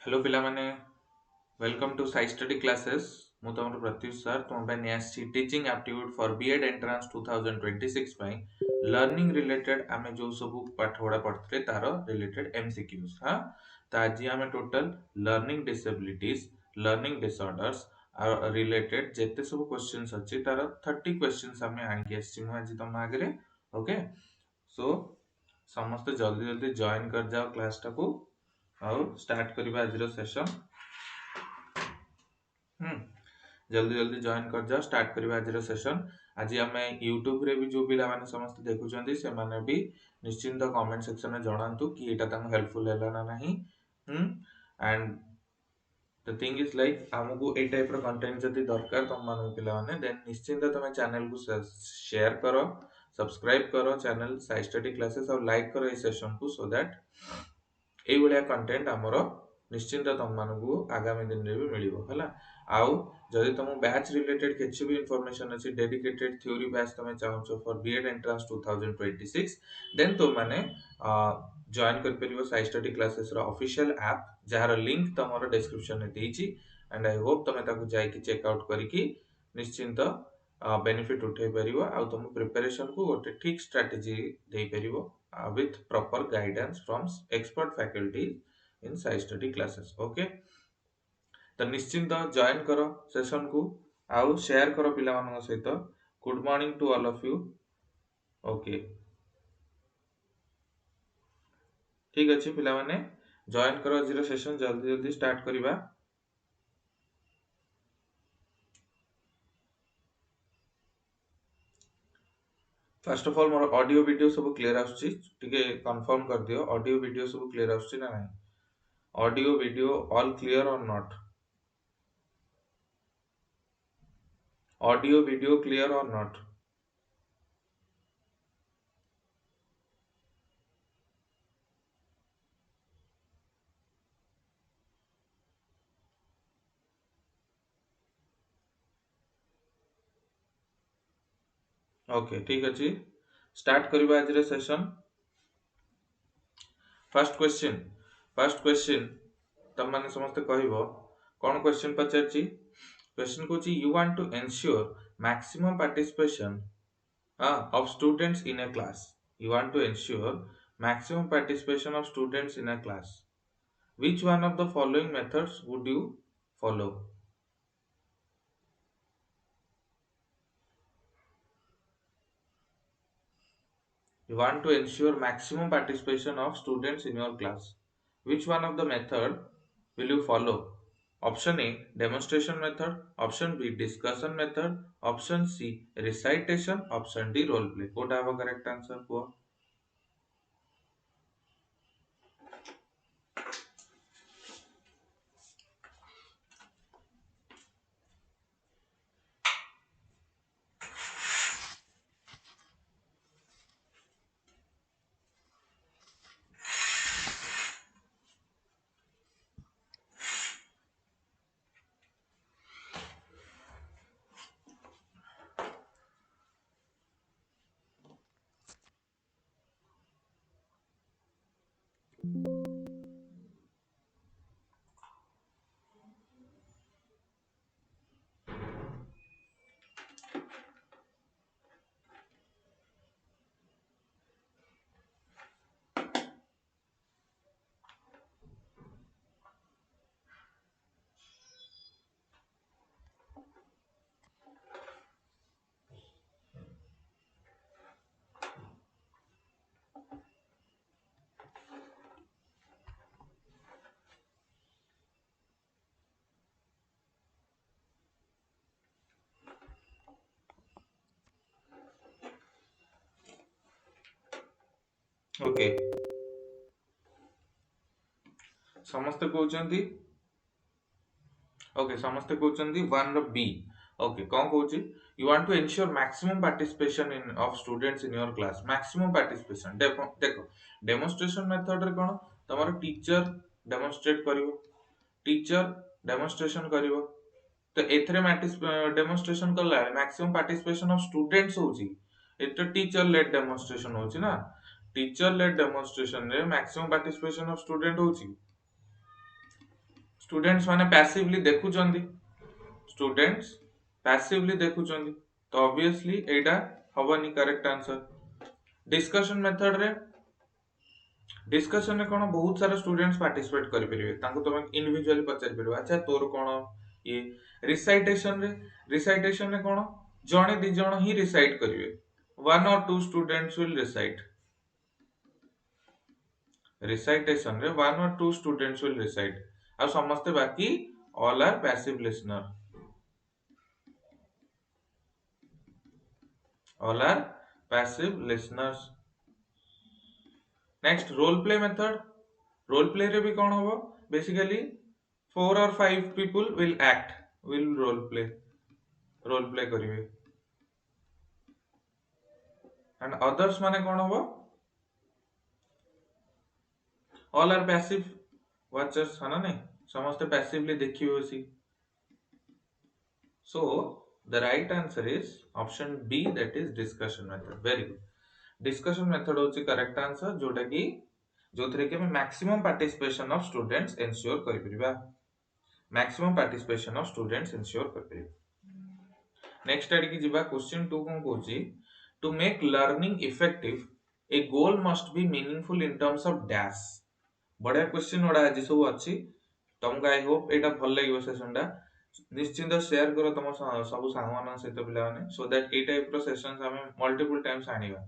Hello पिला माने welcome to Sai study classes मु तमरो प्रत्युष सर तुम पे next teaching aptitude for B Ed entrance 2026 पई लर्निंग रिलेटेड आमे जो सब पाठ पढ़ा पढ़ते तारो रिलेटेड एमसीक्यूज हां तो आज हमें total learning disabilities learning disorders related जेते सब क्वेश्चंस अछि तारो 30 क्वेश्चंस हमें आके आछि मु आज तुम आगे ओके सो समस्त जल्दी जल्दी जॉइन कर जाओ क्लास टाको और स्टार्ट करिबा आज सेशन जल्दी जल्दी जॉइन कर जाओ स्टार्ट करिबा आज सेशन आज आम यूट्यूब रे भी जो पिला माने समस्त देखुचंदी से माने भी निश्चिंत कमेंट सेक्शन में जणांतु कि एटा तम हेल्पफुल हैला ना नहीं and the thing is like हमको ए टाइप रो कंटेंट जति दरकार तुम माने पिला माने देन निश्चिंत तमे चैनल को शेयर करो सब्सक्राइब करो चैनल साई स्टडी क्लासेस और लाइक करो ए सेशन को सो दैट ए भलिया कंटेंट हमरो निश्चिंत तुम मानकू आगामी दिन रे भी मिलिबो हला आउ जदि तुम बैच रिलेटेड किछि भी इंफॉर्मेशन अछि डेडिकेटेड थ्योरी बैच तुम चाहछो फॉर बीएड एंट्रेंस 2026 देन तो माने जॉइन कर परिबो साई स्टडी क्लासेस रो ऑफिशियल ऐप जहार लिंक तमरो डिस्क्रिप्शन में देछि एंड आई होप तुम ताको जाई कि चेक आउट करी कि निश्चिंत बेनिफिट उठे परिबो आ तुम प्रिपरेशन को गोटे ठीक स्ट्रेटजी दे परिबो with proper guidance from expert faculty in sci study classes okay तो निश्चिंत जॉइन करो सेशन को आउ शेयर करो पिला मानन सहित good morning to all of you okay ठीक अछि पिला माने जॉइन करो जीरो सेशन जल्दी जल्दी स्टार्ट करिबा first of all more audio video सब क्लियर आछी ठीक है कंफर्म कर दियो ऑडियो वीडियो सब क्लियर आछी ना नहीं ऑडियो वीडियो ऑल क्लियर और नॉट ऑडियो वीडियो क्लियर और नॉट ओके ठीक अछि स्टार्ट करिबा आज रे सेशन फर्स्ट क्वेश्चन तम माने समस्त कहिबो कोन क्वेश्चन पचारची क्वेश्चन कोची you want to ensure maximum participation of students in a class you want to ensure maximum participation of students in a class which one of the following methods would you follow you want to ensure maximum participation of students in your class which one of the method will you follow option A demonstration method option B discussion method option C recitation option D role play what have a correct answer for okay समस्त कहउचंदी okay समस्त कहउचंदी वन रो बी okay कौन कहउची you want to ensure maximum participation in of students in your class maximum participation देखो डेमोन्स्ट्रेशन मेथड रे कोन तमरो टीचर डेमोन्स्ट्रेट करिवो टीचर डेमोन्स्ट्रेशन करिवो तो एथरे डेमोन्स्ट्रेशन करला मैक्सिमम पार्टिसिपेशन ऑफ स्टूडेंट्स होची एत टीचर लेड डेमोन्स्ट्रेशन होची ना टीचर लेड डेमोन्स्ट्रेशन रे मैक्सिमम पार्टिसिपेशन ऑफ स्टूडेंट होची स्टूडेंट्स माने पैसिवली देखुचंदी, स्टूडेंट्स पैसिवली देखुचंदी, तो ऑब्वियसली एटा हबनी करेक्ट आंसर। डिस्कशन मेथड रे, डिस्कशन रे कोन बहुत सारा स्टूडेंट्स पार्टिसिपेट करि परिबे, तांको तुम इंडिविजुअली पचारि परिबे, अच्छा तोर कोन ये। रिसाइटेशन रे कोन जणे दि जण ही रिसाइट करिवे, वन और two students will recite. Recitation रे वन और टू स्टूडेंट्स विल रिसाइट, आ समस्त बाकी all are passive listener, all are passive listeners. Next role play method, role play रे भी कौन होबो, basically 4 or 5 people will act, will role play करिवे, एंड अदर्स माने कौन होबो, ऑल आर पैसिव वाचर्स है ना, नहीं समस्त पैसिवली देखियो सी। So the right answer is option B, that is discussion method. Very good, discussion method होची करेक्ट आंसर, जोटा की जोथरे के maximum participation of students ensure करि परिबा, maximum participation of students ensure कर परिबा। नेक्स्ट आडी की जिबा, क्वेश्चन 2 कोन कहूची, to make learning effective a goal must be meaningful in terms of dash. बढ़िया क्वेश्चन ओडा आज सब अच्छी, तुमको आई होप एटा भल लागियो सेशन डा, निश्चिंत शेयर करो तुम सब सांग मान सहित पिला माने, सो दैट ए टाइप रो सेशंस हमें मल्टीपल टाइम्स आनिबा।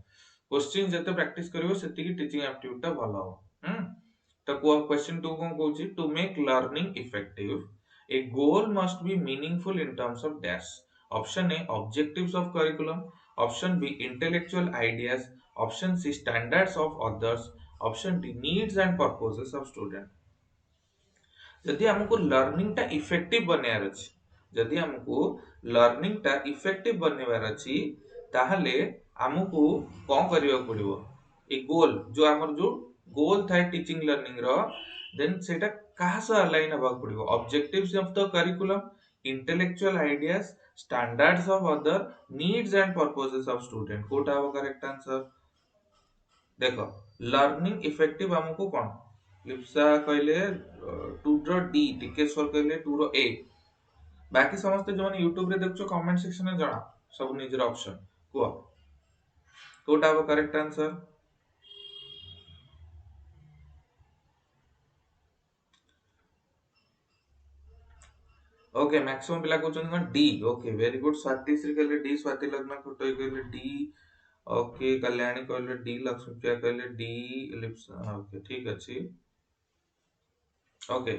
क्वेश्चन जते प्रैक्टिस करिवो सेति की टीचिंग एप्टीट्यूड टा भल हो। तो क्वेश्चन 2 कोन कहूची, to make learning effective a goal must be meaningful in terms of dash. Option A, objectives of curriculum. Option B, intellectual ideas. Option C, standards of others. Option D, needs and purposes of student. जदि हमको learning टा effective बनेयार अछि, जदि हमको learning टा effective बनेवार अछि, ताहले हमको कोन करियो पड़िबो, ए गोल जो हमर जो गोल थाए टीचिंग लर्निंग रो, देन सेटा कहा से अलाइन हबाक पड़िबो, objectives of the curriculum, intellectual ideas, standards of other, needs and purposes of student. कोटा हो करेक्ट आंसर। देखो लर्निंग इफेक्टिव हमको कोन लिप्सा कहले 2 रो डी, टिकेश्वर कहले 2 रो ए, बाकी समस्त जो YouTube रे देखछो कमेंट सेक्शन में जणा सब निजर ऑप्शन को, कोटा हो करेक्ट आंसर। ओके मैक्सिमम पिला कहउछन कोन D, okay very good. Swati Shri कहले डी, स्वाति लग्न फोटो कहले डी, ओके कल्याणी कहले डी, लक्ष्मी प्रिया कहले डी, लिप्सा ओके ठीक अछि, ओके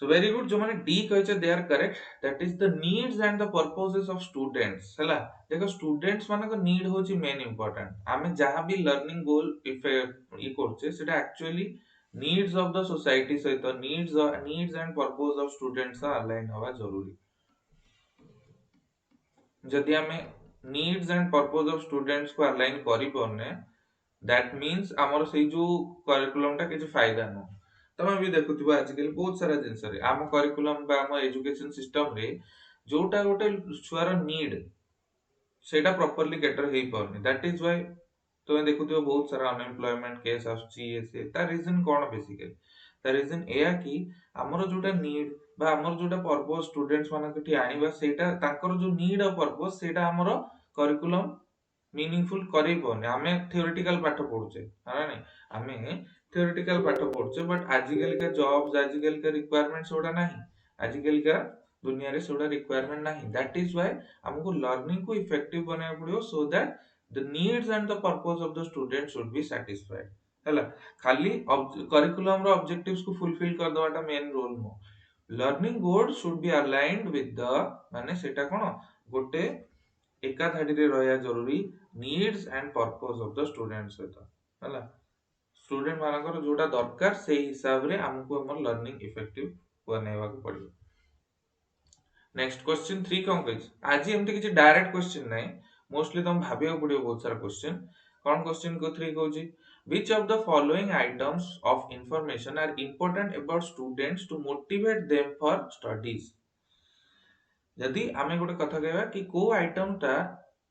सो वेरी गुड। जो माने डी कहछे they are correct, that is the needs and the purposes of students हला। देखो स्टूडेंट्स माने को नीड होची मेन इंपोर्टेंट, आमे जहां भी लर्निंग गोल इफ ई करछे सेटा actually needs of the society सहित needs and purpose of students align हवा जरूरी। जदि हमें needs and purpose of students को अलाइन करि परने, दैट मींस हमर से जो करिकुलम टा किछ फायदा न। तमे भी देखुथिबो आजकल बहुत सारा जिंस रे हम करिकुलम बा हम एजुकेशन सिस्टम रे जोटा गोटे छुआर नीड सेटा प्रॉपर्ली कैटर हेई परनी, दैट इज व्हाई तो देखुथिबो बहुत सारा अनएम्प्लॉयमेंट केस आछी एसे। ता रीजन कोन बेसिकली, ता रीजन एया कि हमर जोटा नीड बा हमर जोटा पर्पस स्टूडेंट्स मानक ठि आनिबा, सेटा ताकर जो नीड और पर्पस सेटा हमर करिकुलम मीनिंगफुल करै परने। हमें थियोरेटिकल पाठ पढुचे है ना, हमें थियोरेटिकल पाठ पढुचे, बट आजिकल का जॉब्स आजिकल का रिक्वायरमेंट्स ओडा नहीं, आजिकल का दुनिया रे सोडा रिक्वायरमेंट नहीं। दैट इज व्हाई हमको लर्निंग को इफेक्टिव बनाया पड़ियो, so that the needs and the purpose of the student should be satisfied हला। खाली करिकुलम रो ऑब्जेक्टिव्स को फुलफिल कर दवाटा main role no, learning goal should be aligned with the माने सेटा कोन गोटे एका धाडी रे रहया जरूरी, needs and purpose of the students सहित हला। स्टूडेंट मानकर जोटा दरकार से हिसाब रे हमको हमर लर्निंग इफेक्टिव बनेवा को पड़ियो। नेक्स्ट क्वेश्चन 3 कोन कहिस, आज एमते किछ डायरेक्ट क्वेश्चन नै, मोस्टली तुम भाबियो पड़ियो बहुत सारा क्वेश्चन। कौन क्वेश्चन को 3 कहउची, which of the following items of information are important about students to motivate them for studies। यदि आमे गोटे कथा कहबा कि को आइटम टा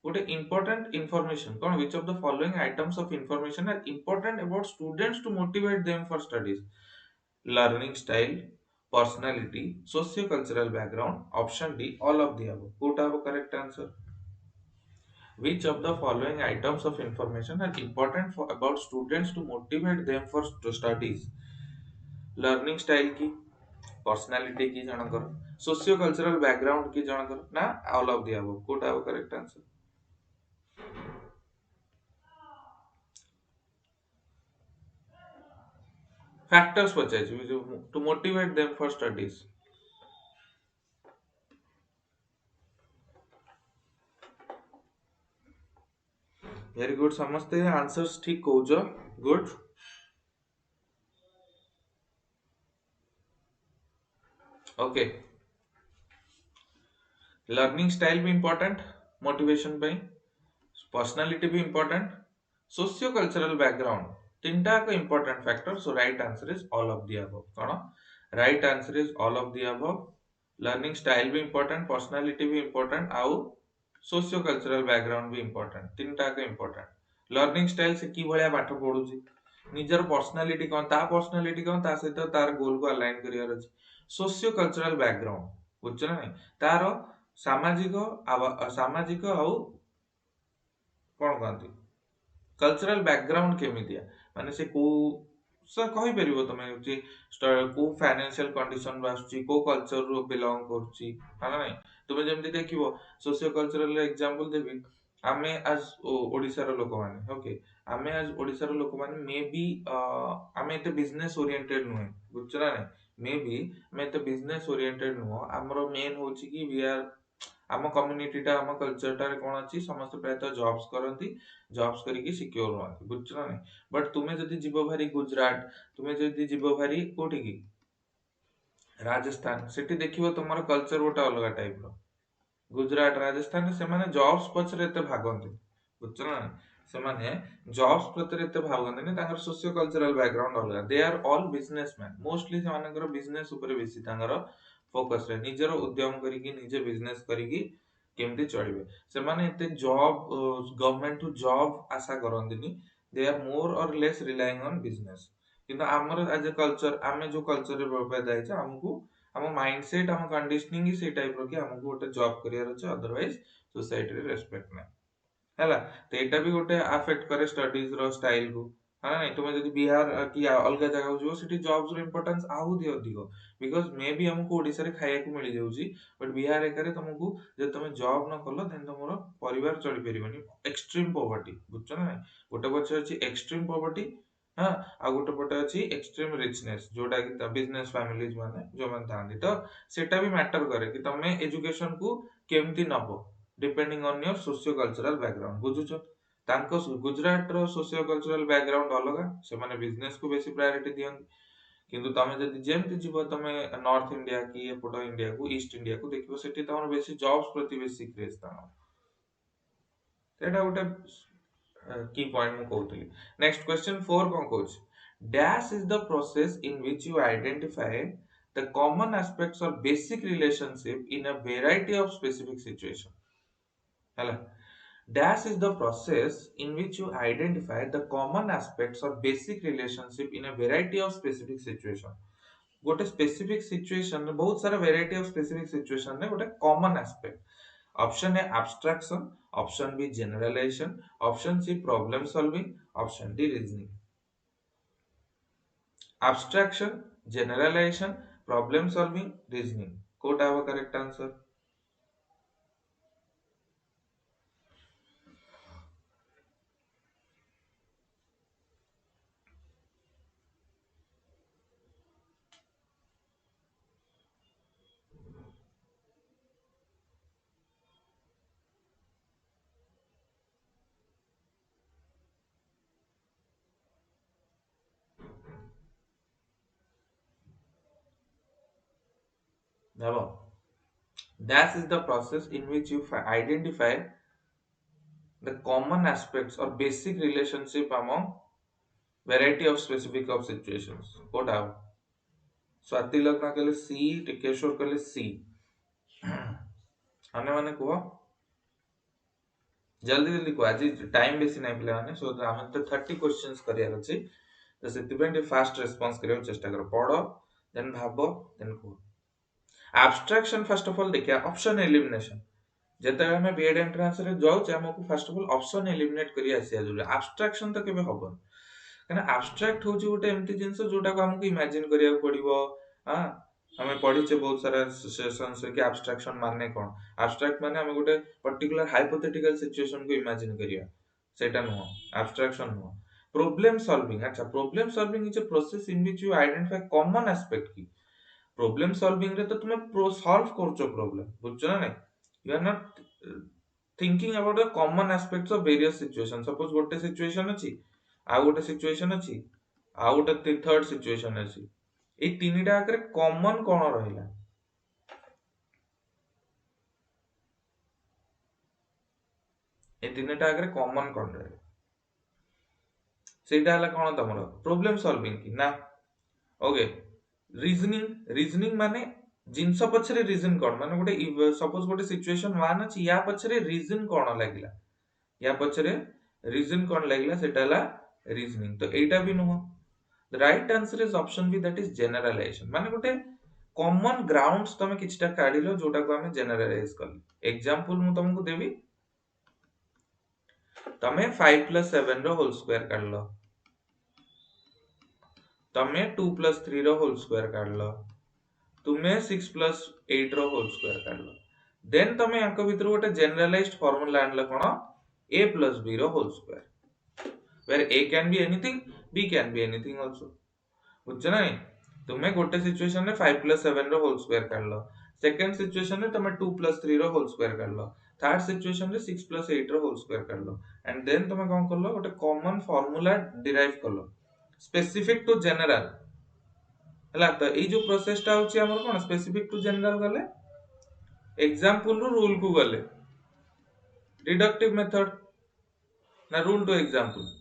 गोटे important information cone, which of the following items of information are important about students to motivate them for studies। learning style, personality, socio-cultural background. Option D, all of the above. Put have a correct answer. Which of the following items of information are important for about students to motivate them for studies? Learning style की, personality की जनकर, socio-cultural background की जनकर, ना all of the above. Put have a correct answer. Factors पचाइए to motivate them for studies. Very good. समझते हैं answers ठीक कौच. Good. Okay. Learning style भी important motivation पे. पर्सनालिटी भी इंपॉर्टेंट. सोशियो कल्चरल बैकग्राउंड तीनटा को important factor. So right answer is all of the above. कौन right answer is all of the above. Learning style भी important, personality भी important, आउ socio cultural background भी important. तीनटा को इंपॉर्टेंट. लर्निंग स्टाइल से की भलिया पाठ पढुची, निजर पर्सनालिटी कौन, ता पर्सनालिटी कौन, ता सहित तार गोल को अलाइन करियार अछि. सोशियो कल्चरल बैकग्राउंड बुझछ ना नहीं, तार सामाजिक सामाजिक आउ कौन कहती कल्चरल बैकग्राउंड केमितिया, माने से को सर कहि परिबो तमे जे को फाइनेंशियल कंडीशन बासुची, को कल्चर रो बिलोंग करची, हाना नहीं. तुमे जेमति देखिबो सोशियो कल्चरल एग्जांपल देबी. आमे आज ओडिसा रो लोक माने, ओके, आमे आज ओडिसा रो लोक माने मे बी आमे एते बिजनेस ओरिएंटेड नुहे, बुझछना नहीं. मे बी मे एते बिजनेस ओरिएंटेड नुहो. हमरो मेन होची कि वी आर आम कम्युनिटीटा आम कल्चरटा कौन अच्छी समस्त प्रायतः जॉब्स करती, जॉब्स करके सिक्योर रुहती, बुझ ना नहीं. बट तुम्हें जदि जीव भारी गुजरात, तुम्हें जदि जीव भारी कोठी की राजस्थान, सेठी देखिबो तुमर कल्चर गोटे अलग टाइप रो. गुजरात राजस्थान से माने जॉब्स पछरे एते भागंती, बुझ ना नहीं. से माने जॉब्स प्रति एते भागंती नहीं, तांगर सोशियो कल्चरल बैकग्राउंड अलग. They are all businessman, mostly से मानकर बिजनेस ऊपर बेसी तांगर फोकस रे, निजर उद्यम करिकी निजे बिजनेस करिकी केमती चलिबे. से माने एते जॉब गवर्नमेंट टू जॉब आशा करंतिनी. They are more or less relying on business. किंतु हमर एज ए कल्चर, आमे जो कल्चर रे पैदा हैछ, हमकू हम माइंडसेट हम कंडीशनिंग ही से टाइप रो कि हमकू गोटे जॉब करियर अछि, अदरवाइज सोसाइटी रे रेस्पेक्ट नै हैला. तो एटा भी गोटे अफेक्ट करे स्टडीज रो स्टाइल को, हां नहीं. तुम जदि बिहार कि अलग जगह जो सिटी जॉब्स रो इंपोर्टेंस आहुति अधिक, बिकॉज मे बी हमको ओडिसा रे खाया को मिल जाउची, बट बिहार एकरे तुमको जे तुम जॉब न कलो देन तुमरो परिवार चली परिबनी. एक्सट्रीम पॉवर्टी, बुझछ ना नहीं. गोटे पछे अछि एक्सट्रीम पॉवर्टी, हां, आ गोटे पटे अछि एक्सट्रीम रिचनेस, जोटा कि बिजनेस फैमिलीज माने जो मन थांदी. तो सेटा भी मैटर करे कि तमे एजुकेशन को केमती नबो, depending on your socio cultural background. बुझुछ तांको गुजरात रो सोशियो कल्चरल बैकग्राउंड अलग, से माने बिजनेस को बेसी प्रायोरिटी दियन. किंतु तमे जदि जेमति जीव तमे नॉर्थ इंडिया की एपट इंडिया को ईस्ट इंडिया को देखिबो, सेठी तमर बेसी जॉब्स प्रति बेसी क्रेज तानो. सेटा गोटे की पॉइंट मु कहउतली. नेक्स्ट क्वेश्चन 4 कोन कहउछ, dash is the process in which you identify the common aspects or basic relationship in a variety of specific situation. हैला, dash is the process in which you identify the common aspects or basic relationship in a variety of specific situation. गोटे specific situation रे बहुत सारा variety of specific situation रे गोटे common aspect. Option A abstraction, option B generalization, option C problem solving, option D reasoning. Abstraction, generalization, problem solving, reasoning. कोटा हवा correct answer. देखो, dash is the process in which you identify the common aspects or basic relationship among variety of specific of situations. What have Swati लग्न कले सी, टिकेश्वर कले सी. अन्य माने को जल्दी जल्दी को आज टाइम बेसी नहीं पिला माने. सो हमें तो 30 क्वेश्चंस करियार अछि, तो से फास्ट रेस्पॉन्स करियो चेष्टा करो पढ़ो देन भाबो देन को एब्स्ट्रैक्शन फर्स्ट ऑफ ऑल देखिया ऑप्शन एलिमिनेशन जेते हमें बीएड एंट्रेंस रे जाउचे हमको first of all option eliminate करी आसिया जरूरी एब्स्ट्रैक्शन तो केबे होबन कना एब्स्ट्रैक्ट होची गोटे एमती जिंस जोटा को हमको इमेजिन करिया पड़िबो हां हमें पढ़ीचे बहुत सारा सेशंस के एब्स्ट्रैक्शन माने कोन एब्स्ट्रैक्ट माने हम गोटे पर्टिकुलर हाइपोथेटिकल सिचुएशन को इमेजिन करिया सेटा no abstraction no problem solving अच्छा problem solving is a process in which you identify common aspect की प्रॉब्लम सॉल्विंग रे तो तुम सॉल्व करछो प्रॉब्लम बुझछो ना नहीं you are not thinking about the common aspects of various situation suppose गोटे सिचुएशन अछि आ गोटे सिचुएशन अछि आ गोटे थर्ड सिचुएशन अछि ए तीनटा आकरे कॉमन कोन रहिला ए तीनटा आकरे कॉमन कोन रहिला सेटा हला कोन तमरो प्रॉब्लम सॉल्विंग की ना ओके रीजनिंग माने जिनस पछरे रीजन कोन माने गोटे सपोज गोटे सिचुएशन 1 अछि या पछरे रीजन कोन लागिला या पछरे रीजन कोन लागिला सेटा हला रीजनिंग तो एटा भी no the right answer is option B that is generalization माने गोटे कॉमन ग्राउंड्स तमे किछटा काढिलो जोटा को हमें जनरलाइज करली एग्जांपल मु तुमको देबी तमे 5 + 7 रो होल स्क्वायर काढलो तमे 2 + 3 रो होल स्क्वायर काढलो तुमे 6 + 8 रो होल स्क्वायर काढलो देन तमे याको भितर गोटे जनरलाइज्ड फार्मूला आनलो कोन a + b रो whole square where a can be anything b can be anything also बुझछ ना तुमे गोटे सिचुएशन रे 5 + 7 रो होल स्क्वायर काढलो सेकंड सिचुएशन रे तमे 2 + 3 रो होल स्क्वायर काढलो थर्ड सिचुएशन रे 6 + 8 रो होल स्क्वायर काढलो एंड देन तमे कोन करलो गोटे कॉमन फार्मूला डिराइव करलो स्पेसिफिक टू जनरल हला तो ए जो प्रोसेस टा होची हमर कोन स्पेसिफिक टू जनरल गले एग्जांपल रो रूल को गले डिडक्टिव मेथड ना rule to example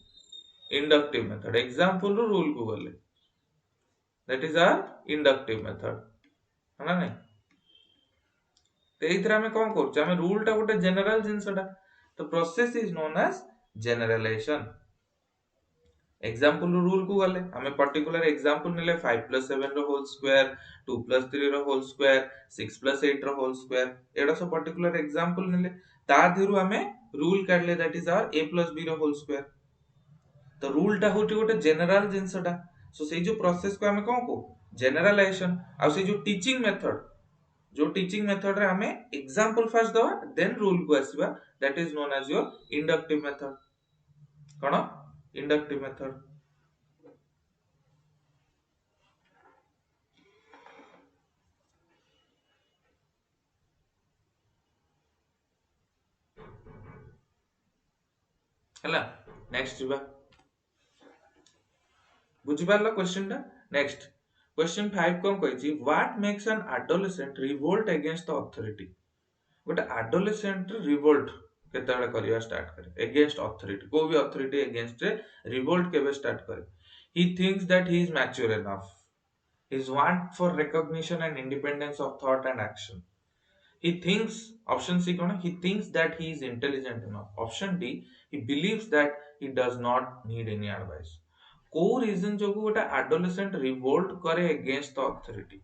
inductive method example रो रूल को गले that is our inductive method हना नहीं ते इथरा में कोन करछ हमें रूल टा गोटे जनरल जिंसटा तो process is known as generalization example rule को गले हमें पर्टिकुलर एग्जांपल नेले 5 + 7 रो होल स्क्वायर 2 + 3 रो होल स्क्वायर 6 + 8 रो होल स्क्वायर एडा सब पर्टिकुलर एग्जांपल नेले ता दिरु हमें रूल काढले that is our a + b रो होल स्क्वायर तो रूल टा होटी गोटे जनरल जिंसटा सो से जो प्रोसेस को हमें कोन को जनरलाइजेशन आ से जो टीचिंग मेथड रे हमें एग्जांपल फर्स्ट दवा देन रूल को आसीबा that is known as your inductive method कोन इंडक्टिव मेथड हला नेक्स्ट जीवा बुझी पारलो क्वेश्चन टा नेक्स्ट क्वेश्चन 5 कोन कहछि what makes an adolescent revolt against the authority गोटे एडोलेसेंट रिवोल्ट केतेबेले करिया स्टार्ट करे अगेंस्ट अथॉरिटी को भी अथॉरिटी अगेंस्ट रे रिवोल्ट केबे स्टार्ट करे he thinks that he is mature enough his want for recognition and independence of thought and action he thinks option c kona he thinks that he is intelligent enough option d he believes that he does not need any advice को reason जो गोटे adolescent revolt करे against the authority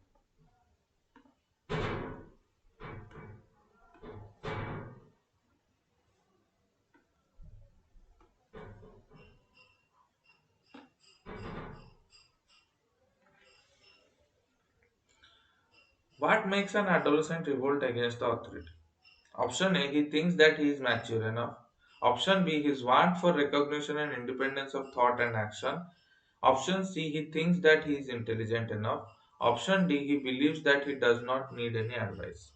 What makes an adolescent revolt against the authority? Option A, he thinks that he is mature enough. Option B, his want for recognition and independence of thought and action. Option C, he thinks that he is intelligent enough. Option D, he believes that he does not need any advice.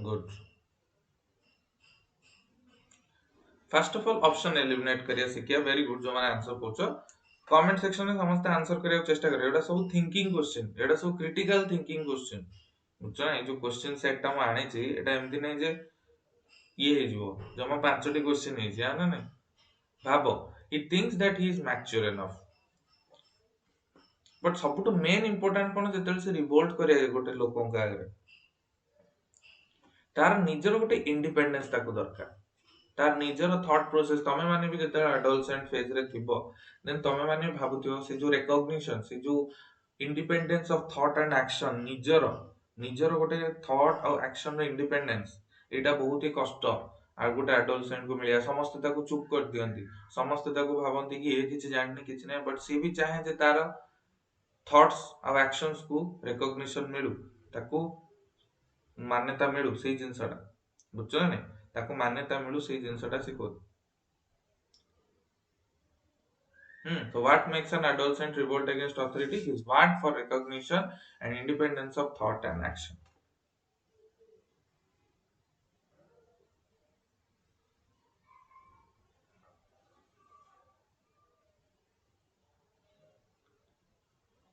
Good. First of all, option eliminate करिया Saikia. Very good जो मैंने answer पूछो. Comment section में समस्त answer करने चेष्टा करें एटा सब थिंकिंग क्वेश्चन एटा सब क्रिटिकल थिंकिंग क्वेश्चन बुझ ना जो क्वेश्चन सेट टा आनी एटा एमती नहीं जे ये हो जमा 5टी क्वेश्चन है ना नहीं भाबो he thinks that he is mature enough but सबुठ मेन इंपोर्टेंट कोन जेतले से रिवोल्ट करे गोटे लोकन का आगे तार निजर गोटे इंडिपेंडेंस ताको दरकार तार निजर थॉट प्रोसेस तमे माने भी जेतले एडोलसेंट फेज रे थिबो देन तमे माने भाबुथियो से जो रिकॉग्निशन से जो independence of thought and action निजर निजर गोटे थॉट और एक्शन रे इंडिपेंडेंस एटा बहुत ही कष्ट आ गोटे एडोलसेंट को मिलिया समस्त ताको चुप कर दियंती समस्त ताको भाबंती कि ए किछि जाननी किछि नै बट सी भी चाहे जे तार थॉट्स और एक्शंस को रिकॉग्निशन मिलु ताको मान्यता मिलु से जिंसटा बुझछ ना ताको मान्यता मिलु से जिंसटा सिखो so what makes an adolescent revolt against authority his want for recognition and independence of thought and action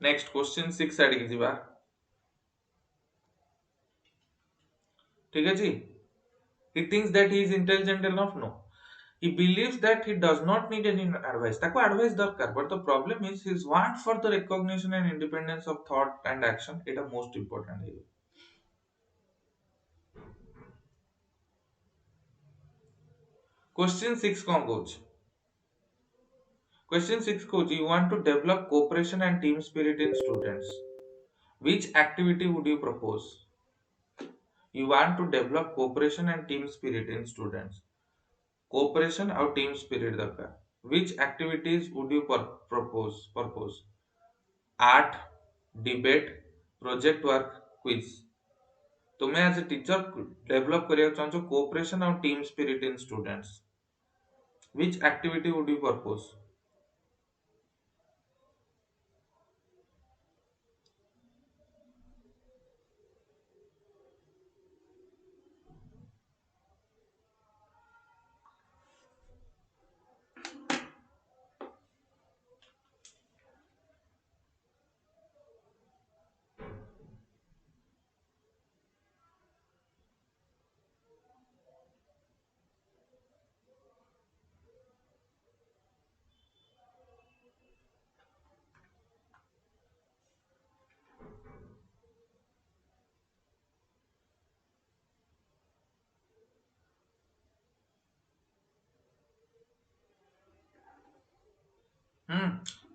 next question 6 आड़ी की जीवा ठीक है जी he thinks that he is intelligent enough no he believes that he does not need any advice ताको advice दरकार but the problem is his want for the recognition and independence of thought and action Etah most important है question 6 कौन कहूछ question 6 कहूछ you want to develop cooperation and team spirit in students which activity would you propose you want to develop cooperation and team spirit in students cooperation और team spirit दरकार which activities would you propose art debate project work quiz तुम्हें as a teacher develop करिया चाहछो cooperation और team spirit in students which activity would you propose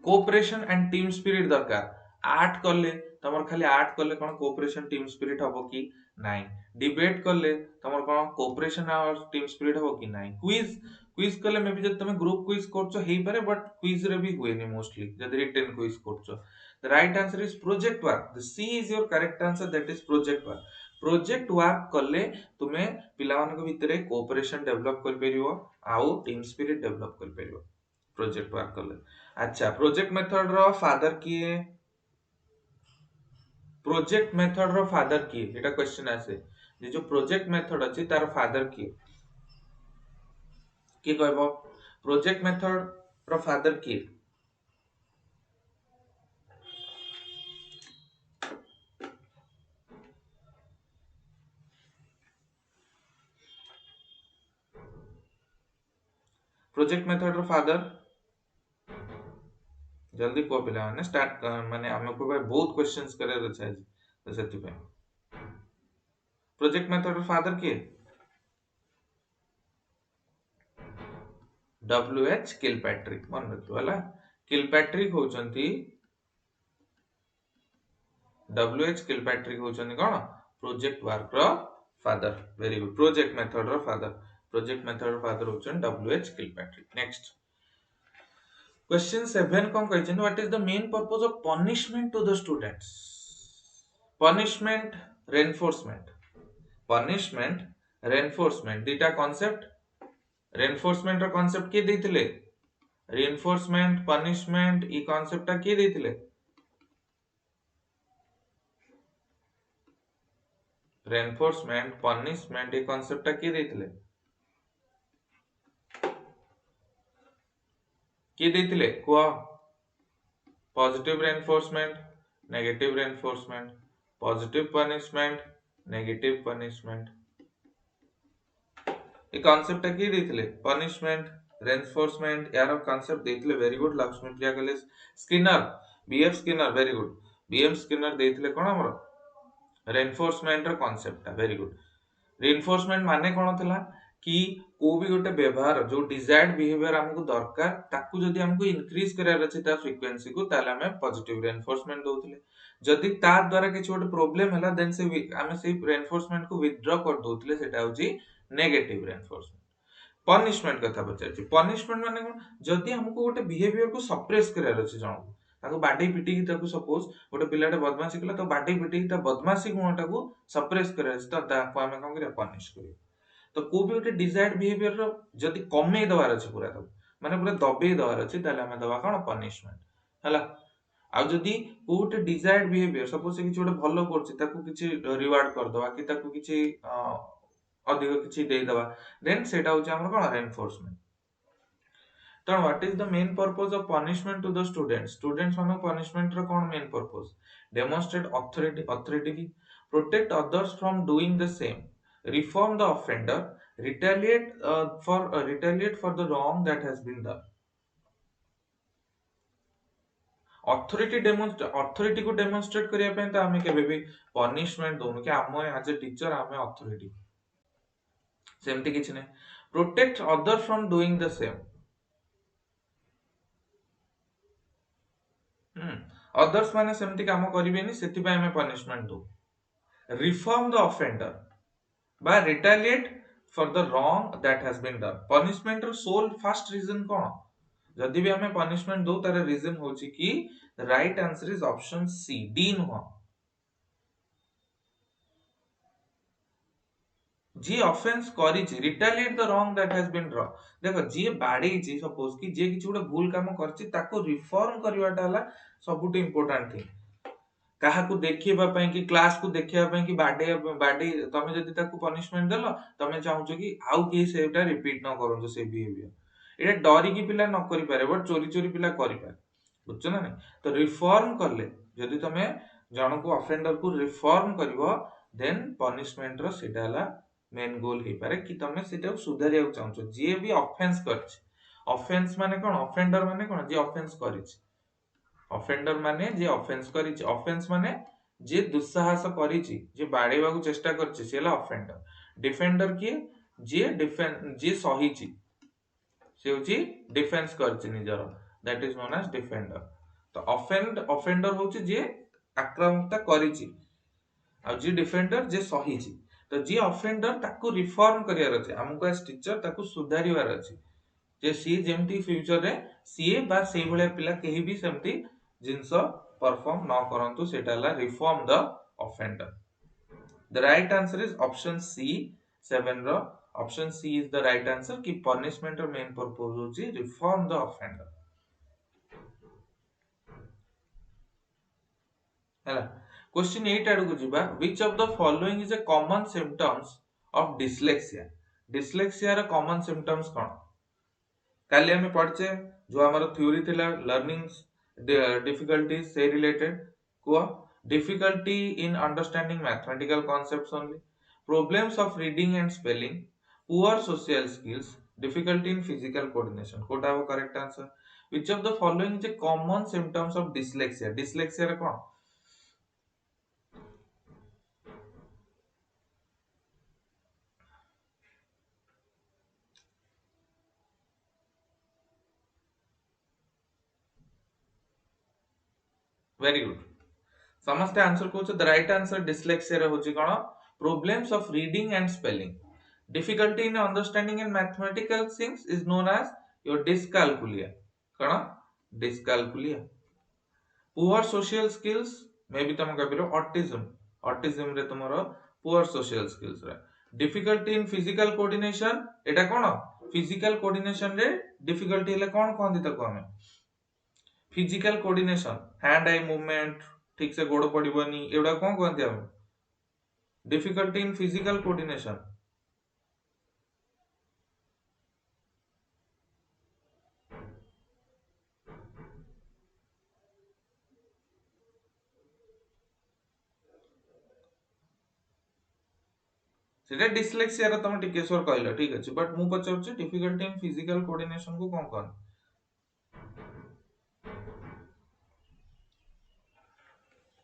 cooperation and team spirit दरकार art करले तमर खाली art करले कोन cooperation team spirit हबो कि नाही डिबेट करले तमर कोन कोऑपरेशन और टीम स्पिरिट हबो कि नाही क्विज क्विज करले मे बी जब तुम ग्रुप क्विज करछो हेई पारे बट क्विज रे भी हुए नि मोस्टली जब रिटन क्विज करछो the right answer is project work the C is your correct answer that is project work करले तुमे पिला मानक भितरे कोऑपरेशन डेवलप कर परियो आउ टीम स्पिरिट डेवलप कर परियो प्रोजेक्ट वर्क करले अच्छा प्रोजेक्ट मेथड रो फादर किए प्रोजेक्ट मेथड रो फादर किए एटा क्वेश्चन आसे जे जो प्रोजेक्ट मेथड अछि तार फादर किए की कहबो प्रोजेक्ट मेथड रो फादर किए प्रोजेक्ट मेथड रो फादर जल्दी को पिला माने स्टार्ट माने हम को बहुत क्वेश्चंस करे अछि तो सेति पे प्रोजेक्ट मेथड रो फादर किए डब्ल्यूएच किलपैट्रिक मन रखियो वाला किलपैट्रिक होचंती डब्ल्यूएच किलपैट्रिक होचंती कोन प्रोजेक्ट वर्क रो father very good project method रो फादर होचन डब्ल्यूएच किलपैट्रिक नेक्स्ट क्वेश्चन 7 कौन कहछन what is the main purpose of punishment to the students punishment reinforcement दीटा कांसेप्ट रेनफोर्समेंट रो कांसेप्ट के देथिले रेनफोर्समेंट पनिशमेंट ई कांसेप्ट के देथिले रेनफोर्समेंट पनिशमेंट ई कांसेप्ट के देथिले के देथिले को positive reinforcement, negative reinforcement, positive punishment, negative punishment. ये कॉन्सेप्ट किए देथिले पनिशमेंट रेनफोर्समेंट यार कॉन्सेप्ट देथिले वेरी गुड लक्ष्मी प्रिया कॉलेज Skinner B F Skinner very good B M Skinner देथिले कोन हमर रेनफोर्समेंट रो कॉन्सेप्ट वेरी गुड रेनफोर्समेंट माने कोन थला कि को भी गोटे व्यवहार जो डिजायर्ड बिहेवियर हमको दरकार ताकू जदी हमको इंक्रीज करार अछि ता फ्रीक्वेंसी को ताले हमें पॉजिटिव रेनफोर्समेंट दोथिले जदी ता द्वारा किछ गोटे प्रॉब्लम हला देन से हमें से रेनफोर्समेंट को विथड्रॉ कर दोथिले सेटा होची नेगेटिव रेनफोर्समेंट पनिशमेंट कथा पचारछि पनिशमेंट माने कोन जदी हमको गोटे बिहेवियर को सप्रेस करार अछि जण ताको बाडी पिटी की ताको सपोज गोटे पिलाटे बदमाशी कला तो बाडी पिटी की ता बदमाशी गुणटा को सप्रेस करार अछि तो ताको हमें कोन करिया पनिश करिया तो को भी गोटे डिजायर्ड बिहेवियर रो जदी कमे दवार अछि पूरा ताको माने पूरा दबे दवार अछि ताले हमें दवा कोन पनिशमेंट हला आ जदी को गोटे डिजायर्ड बिहेवियर सपोज से किछ गोटे भलो करछि ताको किछ रिवार्ड कर दवा कि ताको किछ अधिक किछि देई दवा देन सेटा होछि हमर कोन रेनफोर्समेंट तो what is the main purpose of punishment to the students मानो पनिशमेंट रो कोन main purpose demonstrate authority protect others from doing the same reform the offender retaliate for the wrong that has been done authority को demonstrate करिया पे त हमें केबे भी पनिशमेंट दोनु कि हम एज ए टीचर हमें ऑथोरिटी सेमती किछ नै protect other from doing the same others माने सेमती काम करिवेनी सेति पय हमें पनिशमेंट दो रिफॉर्म द ऑफेंडर बा retaliate for the wrong that has been done punishment रो सोल फर्स्ट रीजन कोन जदी भी हमें पनिशमेंट दो तार रीजन होची कि right answer is option C D no जी ऑफेंस करिछि retaliate the wrong that has been draw देखो जी बाडीछि सपोज कि जे किछ गोटे भूल काम करछि ताको रिफॉर्म करवाटा हला सबुट इंपोर्टेंट थिंग काहा को देखिबा पय कि क्लास को देखिबा पय कि बाडी तमे जदी ताको पनिशमेंट देलो तमे चाहूछो कि आउ के सेटा रिपीट न करंतो से बिहेवियर एटा डरी की पिला न करि पारे बट चोरी चोरी पिला करि पारे बुझछो ना नहीं तो रिफॉर्म करले जदी तमे जण को ऑफेंडर को रिफॉर्म करिवो देन पनिशमेंट रो सेटा हला मेन गोल हे पारे कि तमे सेटा सुधारिया चाहूछो जे भी ऑफेंस करछि ऑफेंस माने कोन ऑफेंडर माने कोन जे ऑफेंस करिछि ऑफेंडर माने जे ऑफेंस करिछि ऑफेंस माने जे दुस्साहस करिछि जे बाडेबा को चेष्टा करछि सेला ऑफेंडर डिफेंडर किए जे सहिछि से होछि डिफेंस करछि निजर that is known as defender तो ऑफेंडर होछि जे आक्रामकता करिछि आ जे डिफेंडर जे सहिछि तो जे ऑफेंडर ताको रिफॉर्म करियार अछि हमको एज टीचर ताको सुधारिवार अछि जे सी जेमती फ्यूचर रे सीए बा सेही भले पिला केही भी सेमती जिंस परफॉर्म न करंतु सेटाला reform the offender the right answer is option C 7 रो option C is the right answer कि पनिशमेंट रो मेन पर्पस होची रिफॉर्म द ऑफेंडर हैला क्वेश्चन 8 आडू को जिबा which of the following is a common symptoms of dyslexia रो common symptoms कोन काली हमें पढ़चे जो हमारा थ्योरी थिला लर्निंग डिफिकल्टीज से रिलेटेड को difficulty in understanding mathematical concepts only problems of reading and spelling poor social skills difficulty in physical coordination कोटा वो correct answer which of the following is a common symptoms of dyslexia रे कोन very good समस्त answer को the right answer dyslexia रे होची कोन problems of reading and spelling difficulty in understanding and mathematical things is known as your dyscalculia कण dyscalculia poor social skills may be तम कबिरो autism रे तुमरो poor social skills रे difficulty in physical coordination Etah cone physical coordination रे difficulty ले कोन कहंदी तको हमें physical coordination hand eye movement ठीक से गोड़ पड़िबनी एडा कोन कहंदी हम difficulty in physical coordination सेटा डिस्लेक्सिया रो तुम टिकेश्वर कहलो ठीक अछि बट मु पचाउछि डिफिकल्टी इन फिजिकल कोऑर्डिनेशन को कोन कोन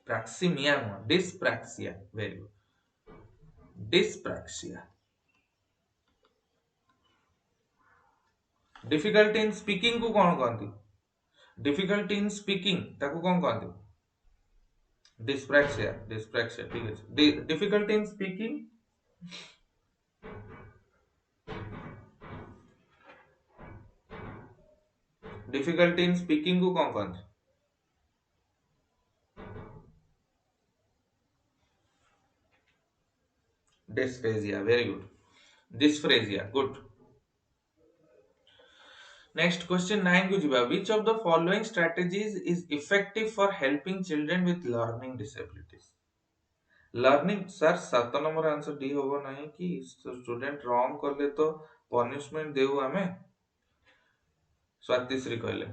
प्रैक्सिमिया no dyspraxia very good dyspraxia difficulty in speaking को कोन कहंती डिफिकल्टी इन स्पीकिंग ताको कोन कहंती डिस्प्रैक्सिया डिस्प्रैक्सिया ठीक अछि difficulty in speaking difficulty in speaking को कोन कहंती dysphagia very good dysphagia good next question 9 को jiba which of the following strategies is effective for helping children with learning disabilities learning sir 7 number answer d होबो नहीं कि student wrong करले तो punishment देउ हमें स्वातिश्री कहले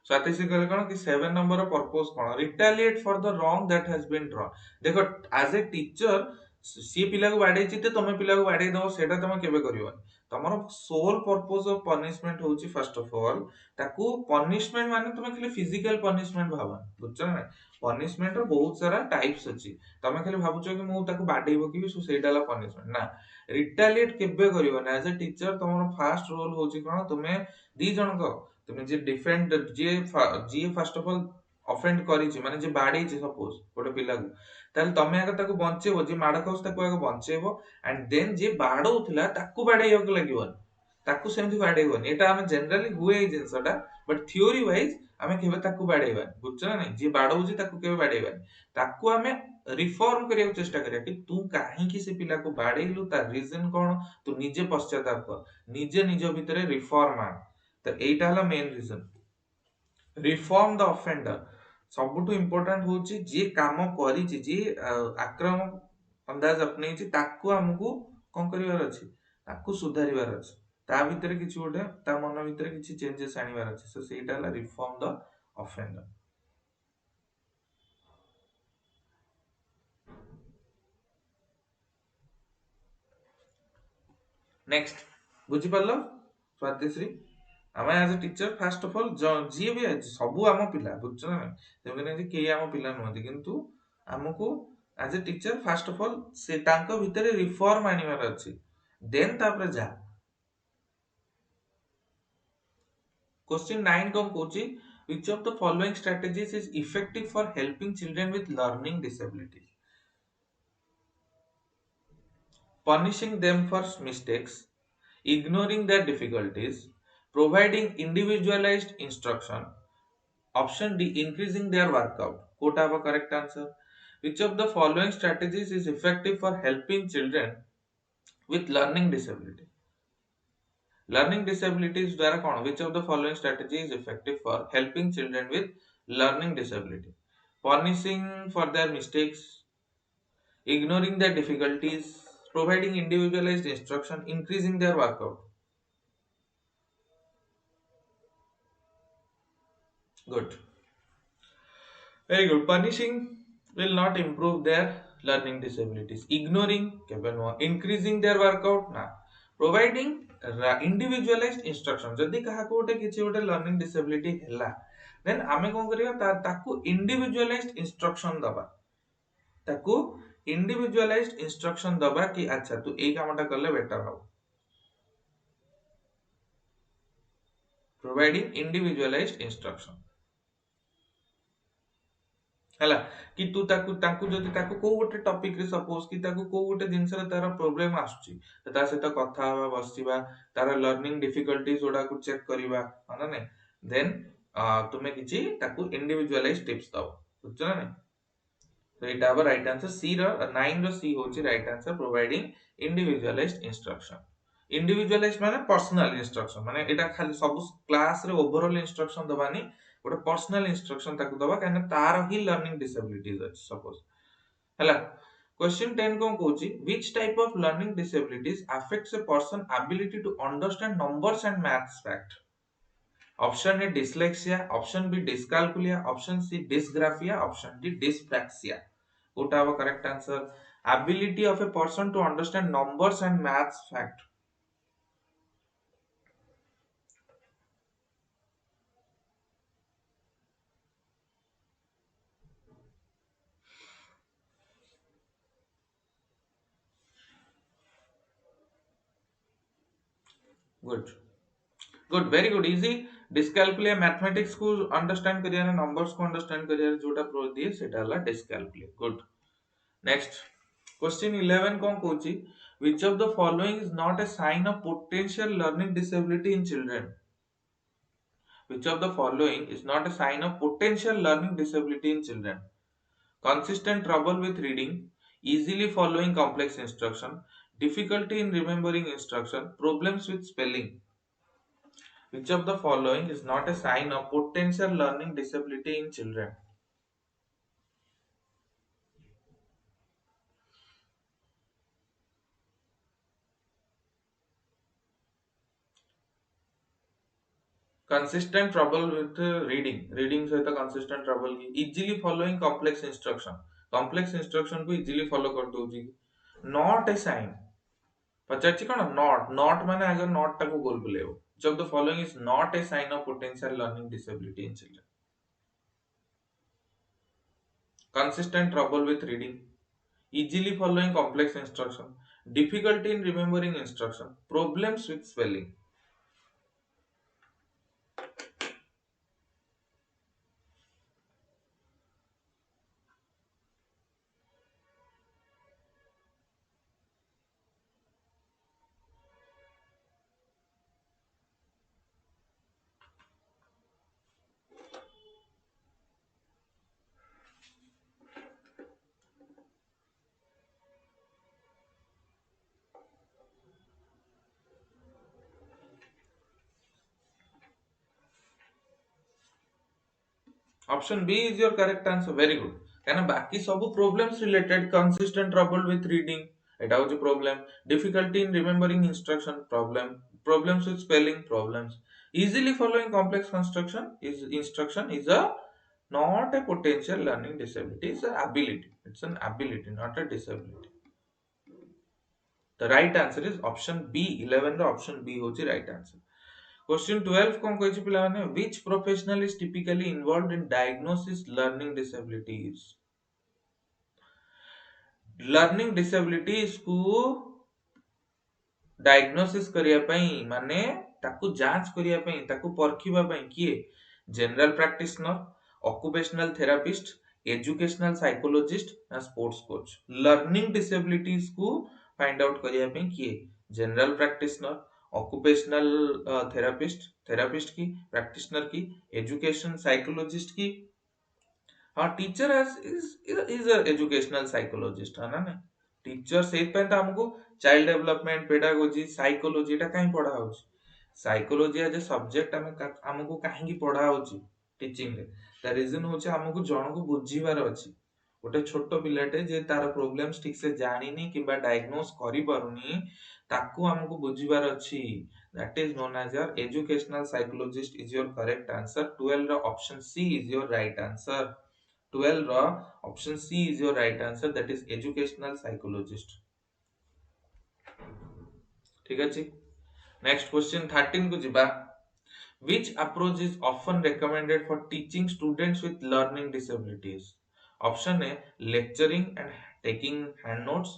स्वातिश्री कहले कोन कि 7 नंबर पर्पस कोन retaliate for the wrong that has been drawn देखो एज ए टीचर सी पिला को बाडे चिते तमे पिला को बाडे दो सेटा तमे केबे करिवनी तमरो सोल पर्पस ऑफ पनिशमेंट होची फर्स्ट ऑफ ऑल ताकू पनिशमेंट माने तमे खाली फिजिकल पनिशमेंट भाबा बुझछ ना पनिशमेंट रो बहुत सारा टाइप्स अछि तमे खाली भाबुछ कि मु ताकू बाडेइबो कि सो सेटाला पनिशमेंट ना रिटेलिएट केबे करिवनी एज ए टीचर तमरो फर्स्ट रोल होची कोन तमे दी जण को তুমি যে ডিফেন্ড যে ফার্স্ট অফ অল অফেন্ড করিছি মানে যে বাড়েইছি সপোজ গোটে পিলাକୁ তাহলে ତମେ ଆଗ ତାକୁ ବଞ୍ଚେଇବ ଯେ ମାଡ ଖାଉଛି ତାକୁ ଆଗ ବଞ୍ଚେଇବ and then ଯେ ବାଡଉଥିଲା ତାକୁ ବାଡେଇବାକୁ ଲାଗିବନି ତାକୁ ସେମିତି ବାଡେଇବନି ଏଟା ଆମେ ଜେନେରାଲି ହୁଏ ଏଇ ଜିନିଷଟା ବଟ ଥିଓରି ୱାଇଜ ଆମେ କେବେ ତାକୁ ବାଡେଇବାନି ବୁଝଛ ନା ନାଇଁ ଯେ ବାଡଉଛି ତାକୁ କେବେ ବାଡେଇବାନି ତାକୁ ଆମେ ରିଫର୍ମ କରିବାକୁ ଚେଷ୍ଟା କରିବା କି ତୁ କାହିଁକି ସେ ପିଲାକୁ ବାଡେଇଲୁ ତା ରିଜନ କଣ ତୁ ନିଜେ ପଶ୍ଚାତାପ କର ନିଜେ ନିଜ ଭିତରେ ରିଫର୍ମ ଆଣ तो एटा हला main reason reform the offender सबुठु इंपोर्टेंट होची जे काम करिछि जे आक्रमण अंदाज अपनेछि ताकू हमकु कोन करिवार अछि ताकू सुधारिवार अछि ता भितरे किछि गोटे ता मन भितरे किछि चेंजेस आनिवार अछि सो सेटा हला रिफॉर्म द ऑफेंडर नेक्स्ट बुझि परलो स्वातिश्री आम as a teacher first of all जी भी सब आम पिला बुझ ना सेमती कि आम पिला नुहति किंतु आमको as a teacher first of all से तांको भितरे रिफॉर्म आनिवार अछि देन तापर जा क्वेश्चन 9 कोन कोची which of the following strategies is effective for helping children with learning disabilities punishing them for mistakes ignoring their difficulties providing individualized instruction option D increasing their workout quote have a correct answer which of the following strategies is effective for helping children with learning disabilities द्वारा कौन which of the following strategy is effective for helping children with learning disability punishing for their mistakes ignoring their difficulties providing individualized instruction increasing their workout good very good punishing will not improve their learning disabilities ignoring increasing their workout na providing individualized instruction जदि कहा को गोटे किछि गोटे learning disability हैला then आमे कोन करिया ताकू इंडिविजुअलाइज्ड इंस्ट्रक्शन दबा ताकू इंडिविजुअलाइज्ड इंस्ट्रक्शन दबा कि अच्छा तू एई कामटा करले बेटर हो प्रोवाइडिंग इंडिविजुअलाइज्ड इंस्ट्रक्शन हला कि तू ताकू जदि ताकू को गोटे टॉपिक रे सपोज कि ताकू को गोटे जिंस रे तारा प्रॉब्लम आछुची ता सहित कथा हवा बसिबा तारा लर्निंग डिफिकल्टीज ओडा को चेक करिबा माने नै देन तुमे किछि ताकू इंडिविजुअलाइज्ड टिप्स दो बुझछ ना तो इटा अब राइट आंसर सी रो 9 रो सी होची right answer providing individualised instruction individualised माने पर्सनल इंस्ट्रक्शन माने एटा खाली सब क्लास रे ओवरऑल इंस्ट्रक्शन दबानी गोटे पर्सनल इंस्ट्रक्शन ताकू दबा काहे तार ही लर्निंग डिसेबिलिटीज अछि सपोज हला क्वेश्चन 10 कोन कहूची which type of learning disabilities affects a person ability to understand numbers and maths fact option A dyslexia option B dyscalculia option C dysgraphia option D dyspraxia what our correct answer ability of a person to understand numbers and maths fact. Good. Good, very good. Easy. Dyscalculia mathematics को understand करिए ना, numbers को understand करिए, जोटा pro दिए सेटा हला dyscalculia. Good. Next. Question 11 कौन कहूची? Which of the following is not a sign of potential learning disability in children? Which of the following is not a sign of potential learning disability in children? Consistent trouble with reading, easily following complex instruction, difficulty in remembering instruction, problems with spelling. Which of the following is not a sign of potential learning disability in children? Consistent trouble with reading सहित consistent trouble की, easily following complex instruction को easily follow कर दोगी, not a sign. पचाची कौन not माने अगर not टाको गोल बुलेओ. Which of the following is not a sign of potential learning disability in children? Consistent trouble with reading, easily following complex instruction, difficulty in remembering instruction, problems with spelling. Option B is your correct answer. Very good. कहना बाकी सब problems related, consistent trouble with reading, এটা হচ্ছে problem, difficulty in remembering instruction, problems with spelling, problems, easily following complex instruction is a not a potential learning disability, it's an ability. It's an ability, not a disability. The right answer is option B. 11 ର option B होची right answer. Question 12 कौन कहछि पिला माने, which professional is typically involved in diagnosis learning disabilities? Learning disabilities को diagnosis करिया पई माने ताकू जांच करिया पई, ताकू परखिबा पई किए? General practitioner, occupational therapist, educational psychologist ना sports coach. Learning disabilities को find out करिया पई किए? General practitioner, occupational therapist की, practitioner की, education psychologist की. हाँ, teacher is a educational psychologist है ना. टीचर से हमको चाइल्ड डेवलपमेंट, पेडागोजी, साइकोलॉजी एटा कहीं पढ़ा होची? साइकोलॉजी एज ए सब्जेक्ट हमको कहीं पढ़ा होची टीचिंग रे? द रीजन होची हमको जण को बुझीबार अछि. गोटे छोट पिलाटे जे तार प्रॉब्लम्स ठीक से जानिनी किबा डायग्नोस करि पारुनी, ताकू हमको बुझीबार अछि. That is known as your educational psychologist is your correct answer. 12 रो option C is your right answer. 12 रो option C is your right answer, that is educational psychologist. ठीक अछि. नेक्स्ट क्वेश्चन 13 को जिबा. Which approach is often recommended for teaching students with learning disabilities? Option A, lecturing and taking hand notes.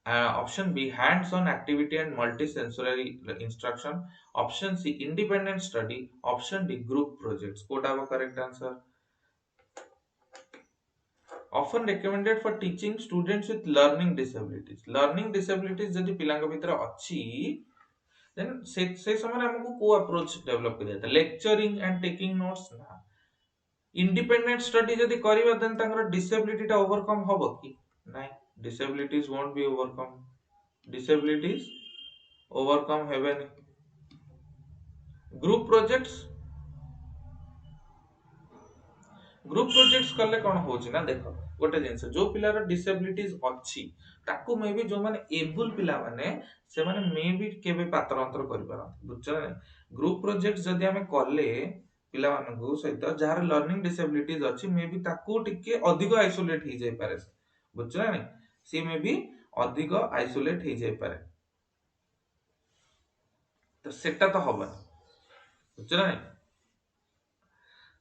Option B, hands-on activity and multisensory instruction. Option C, independent study. Option D, group projects. What are the correct answer? Often recommended for teaching students with learning disabilities. Learning disabilities जदि पिलांग भितर अछि, then से समय हमको को approach develop करिया था? Lecturing and taking notes ना. इंडिपेंडेंट स्टडी जदि करिवा देन तांगर डिसेबिलिटी टा ओवरकम होबो कि नाही? Disabilities won't be overcome. Disabilities overcome हेबेनी. ग्रुप प्रोजेक्ट्स कले कोन होची ना, देखो गोटे जिंस जो पिलार डिसेबिलिटीज अछि ताकू मे भी जो माने एबल पिला माने से माने मे भी केबे पात्र अंतर करि पारन. बुझछ ना? ग्रुप प्रोजेक्ट जदि हमें कले पिला मानकू सहित जार लर्निंग डिसेबिलिटीज अछि मे भी ताकू टिके अधिक आइसोलेट ही जाय पारे. बुझछ ना? सी में भी अधिक आइसोलेट हो जाय पारे तो सेटा तो हबन बुझछ ना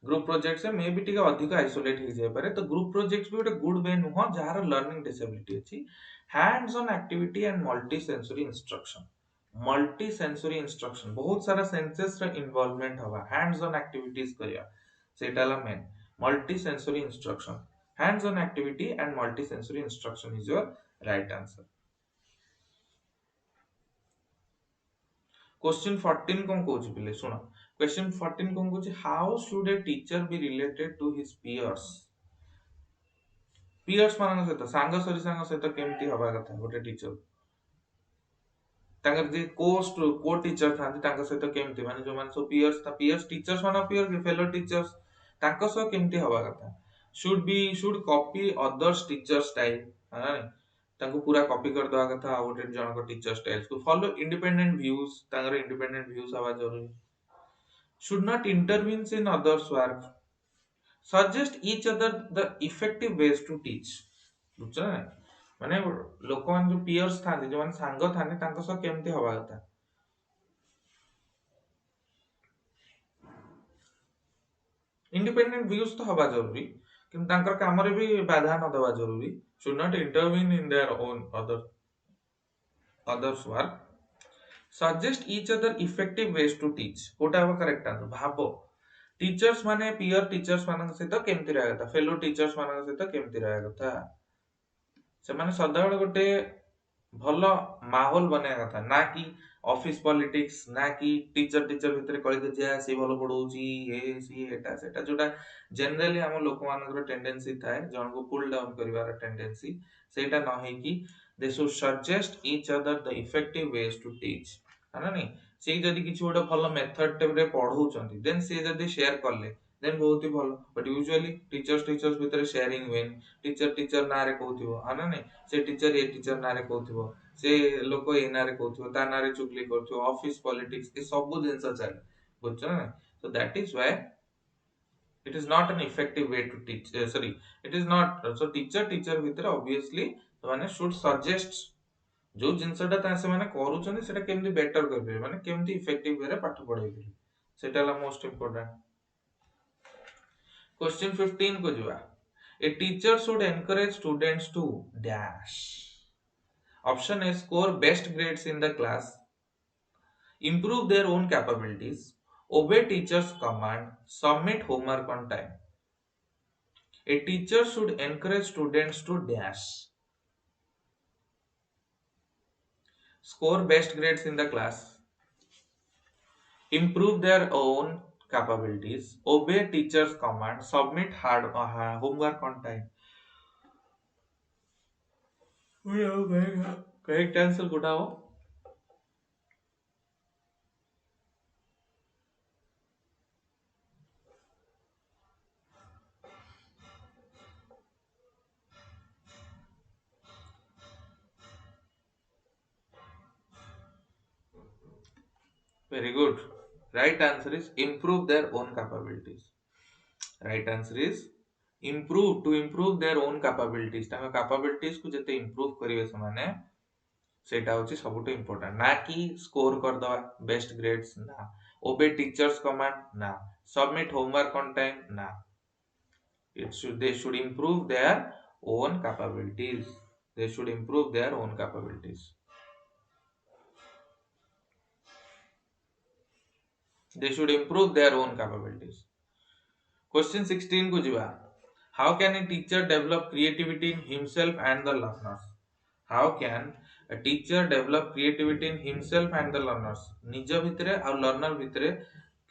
ग्रुप प्रोजेक्ट से मे भी टिके अधिक आइसोलेट हो जाय पारे तो ग्रुप प्रोजेक्ट्स भी गोटे गुड वे नुह जहार लर्निंग डिसेबिलिटी अछि hands on activity and multi sensory instruction multi sensory instruction बहुत सारा सेंसेस रा इन्वॉल्वमेंट हवा हैंड्स ऑन एक्टिविटीज करिया सेटाला main multi sensory instruction hands on activity and multi sensory instruction is your right answer. Question 14 कौन कहूची पिले सुनो question 14 कौन कहूची how should a teacher be related to his peers peers मान सहित सांग सरी सांग सहित केमती हवा कथा गोटे टीचर तांकर जे को टीचर थांती तांकर सहित केमती माने जो मान सो peers टीचर्स मान peer के फेलो टीचर्स तांकर सह केमती हवा कथा should copy others teacher style है तांको पूरा कॉपी कर दवा कथा गोटे जन को टीचर स्टाइल्स को फॉलो इंडिपेंडेंट व्यूज तांकर इंडिपेंडेंट व्यूज हवा जरूरी should not intervene in others work suggest each other the effective ways to teach बुझछ ना माने लोक मान जो peers थांती जो मान सांग थांती तांको सह केमती हवा कथा इंडिपेंडेंट व्यूज तो हवा जरूरी किंतु तांकर काम रे भी बाधा न देवा जरूरी should not intervene in their own others work suggest each other effective ways to teach Kota हवा करेक्ट आंसर भाबो टीचर्स माने पीयर टीचर्स मान सहित केमती रहया कथा फेलो टीचर्स मान सहित केमती रहया कथा से माने सदाबेले गोटे भलो माहौल बनाया कथा ना कि ऑफिस पॉलिटिक्स ना कि टीचर भितर कळि दे जे से भलो पढौची ए सी एटा सेटा जोटा जनरली हम लोक मानकर टेंडेंसी थाए जन को पुल डाउन करिवार टेंडेंसी सेटा न हे कि they should suggest each other the effective ways to teach है ना से जदी किछ गोटे भलो मेथड रे पढौचंती देन से जदी शेयर करले देन बहुत ही भलो बट यूजुअली टीचर्स भितर शेयरिंग वेन टीचर नारे कहउथिबो है ना से टीचर ए टीचर नारे कहउथिबो से लोक ए नारे कहउथिबो ता नारे चुगली करथिबो ऑफिस पॉलिटिक्स ए सब जिंस चले बुझछ ना so that is why it is not an effective way to teach sorry it is not so teacher भितर obviously माने should suggest जो जिंसटा ता से माने करूछन सेटा केमदी बेटर करबे माने केमदी इफेक्टिव वे रे पाठ पढाइबे सेटाला मोस्ट इंपोर्टेंट क्वेश्चन 15 को जुआ a teacher should encourage students to dash option A score best grades in the class improve their own capabilities obey teacher's command submit homework on time a teacher should encourage students to dash score best grades in the class improve their own capabilities obey teacher's command submit homework on time correct answer Kota हो very good right answer is improve their own capabilities right answer is improve their own capabilities ताका capabilities को जते improve करिवे समाने सेटा होची सबुठ important ना कि स्कोर कर दवा बेस्ट ग्रेड्स ना ओबे टीचर्स कमांड ना सबमिट होमवर्क ऑन टाइम ना they should improve their own capabilities they should improve their own capabilities they should improve their own capabilities question 16 को जिवा how can a teacher develop creativity in himself and the learners how can a teacher develop creativity in himself and the learners निज भितरे और learner भितरे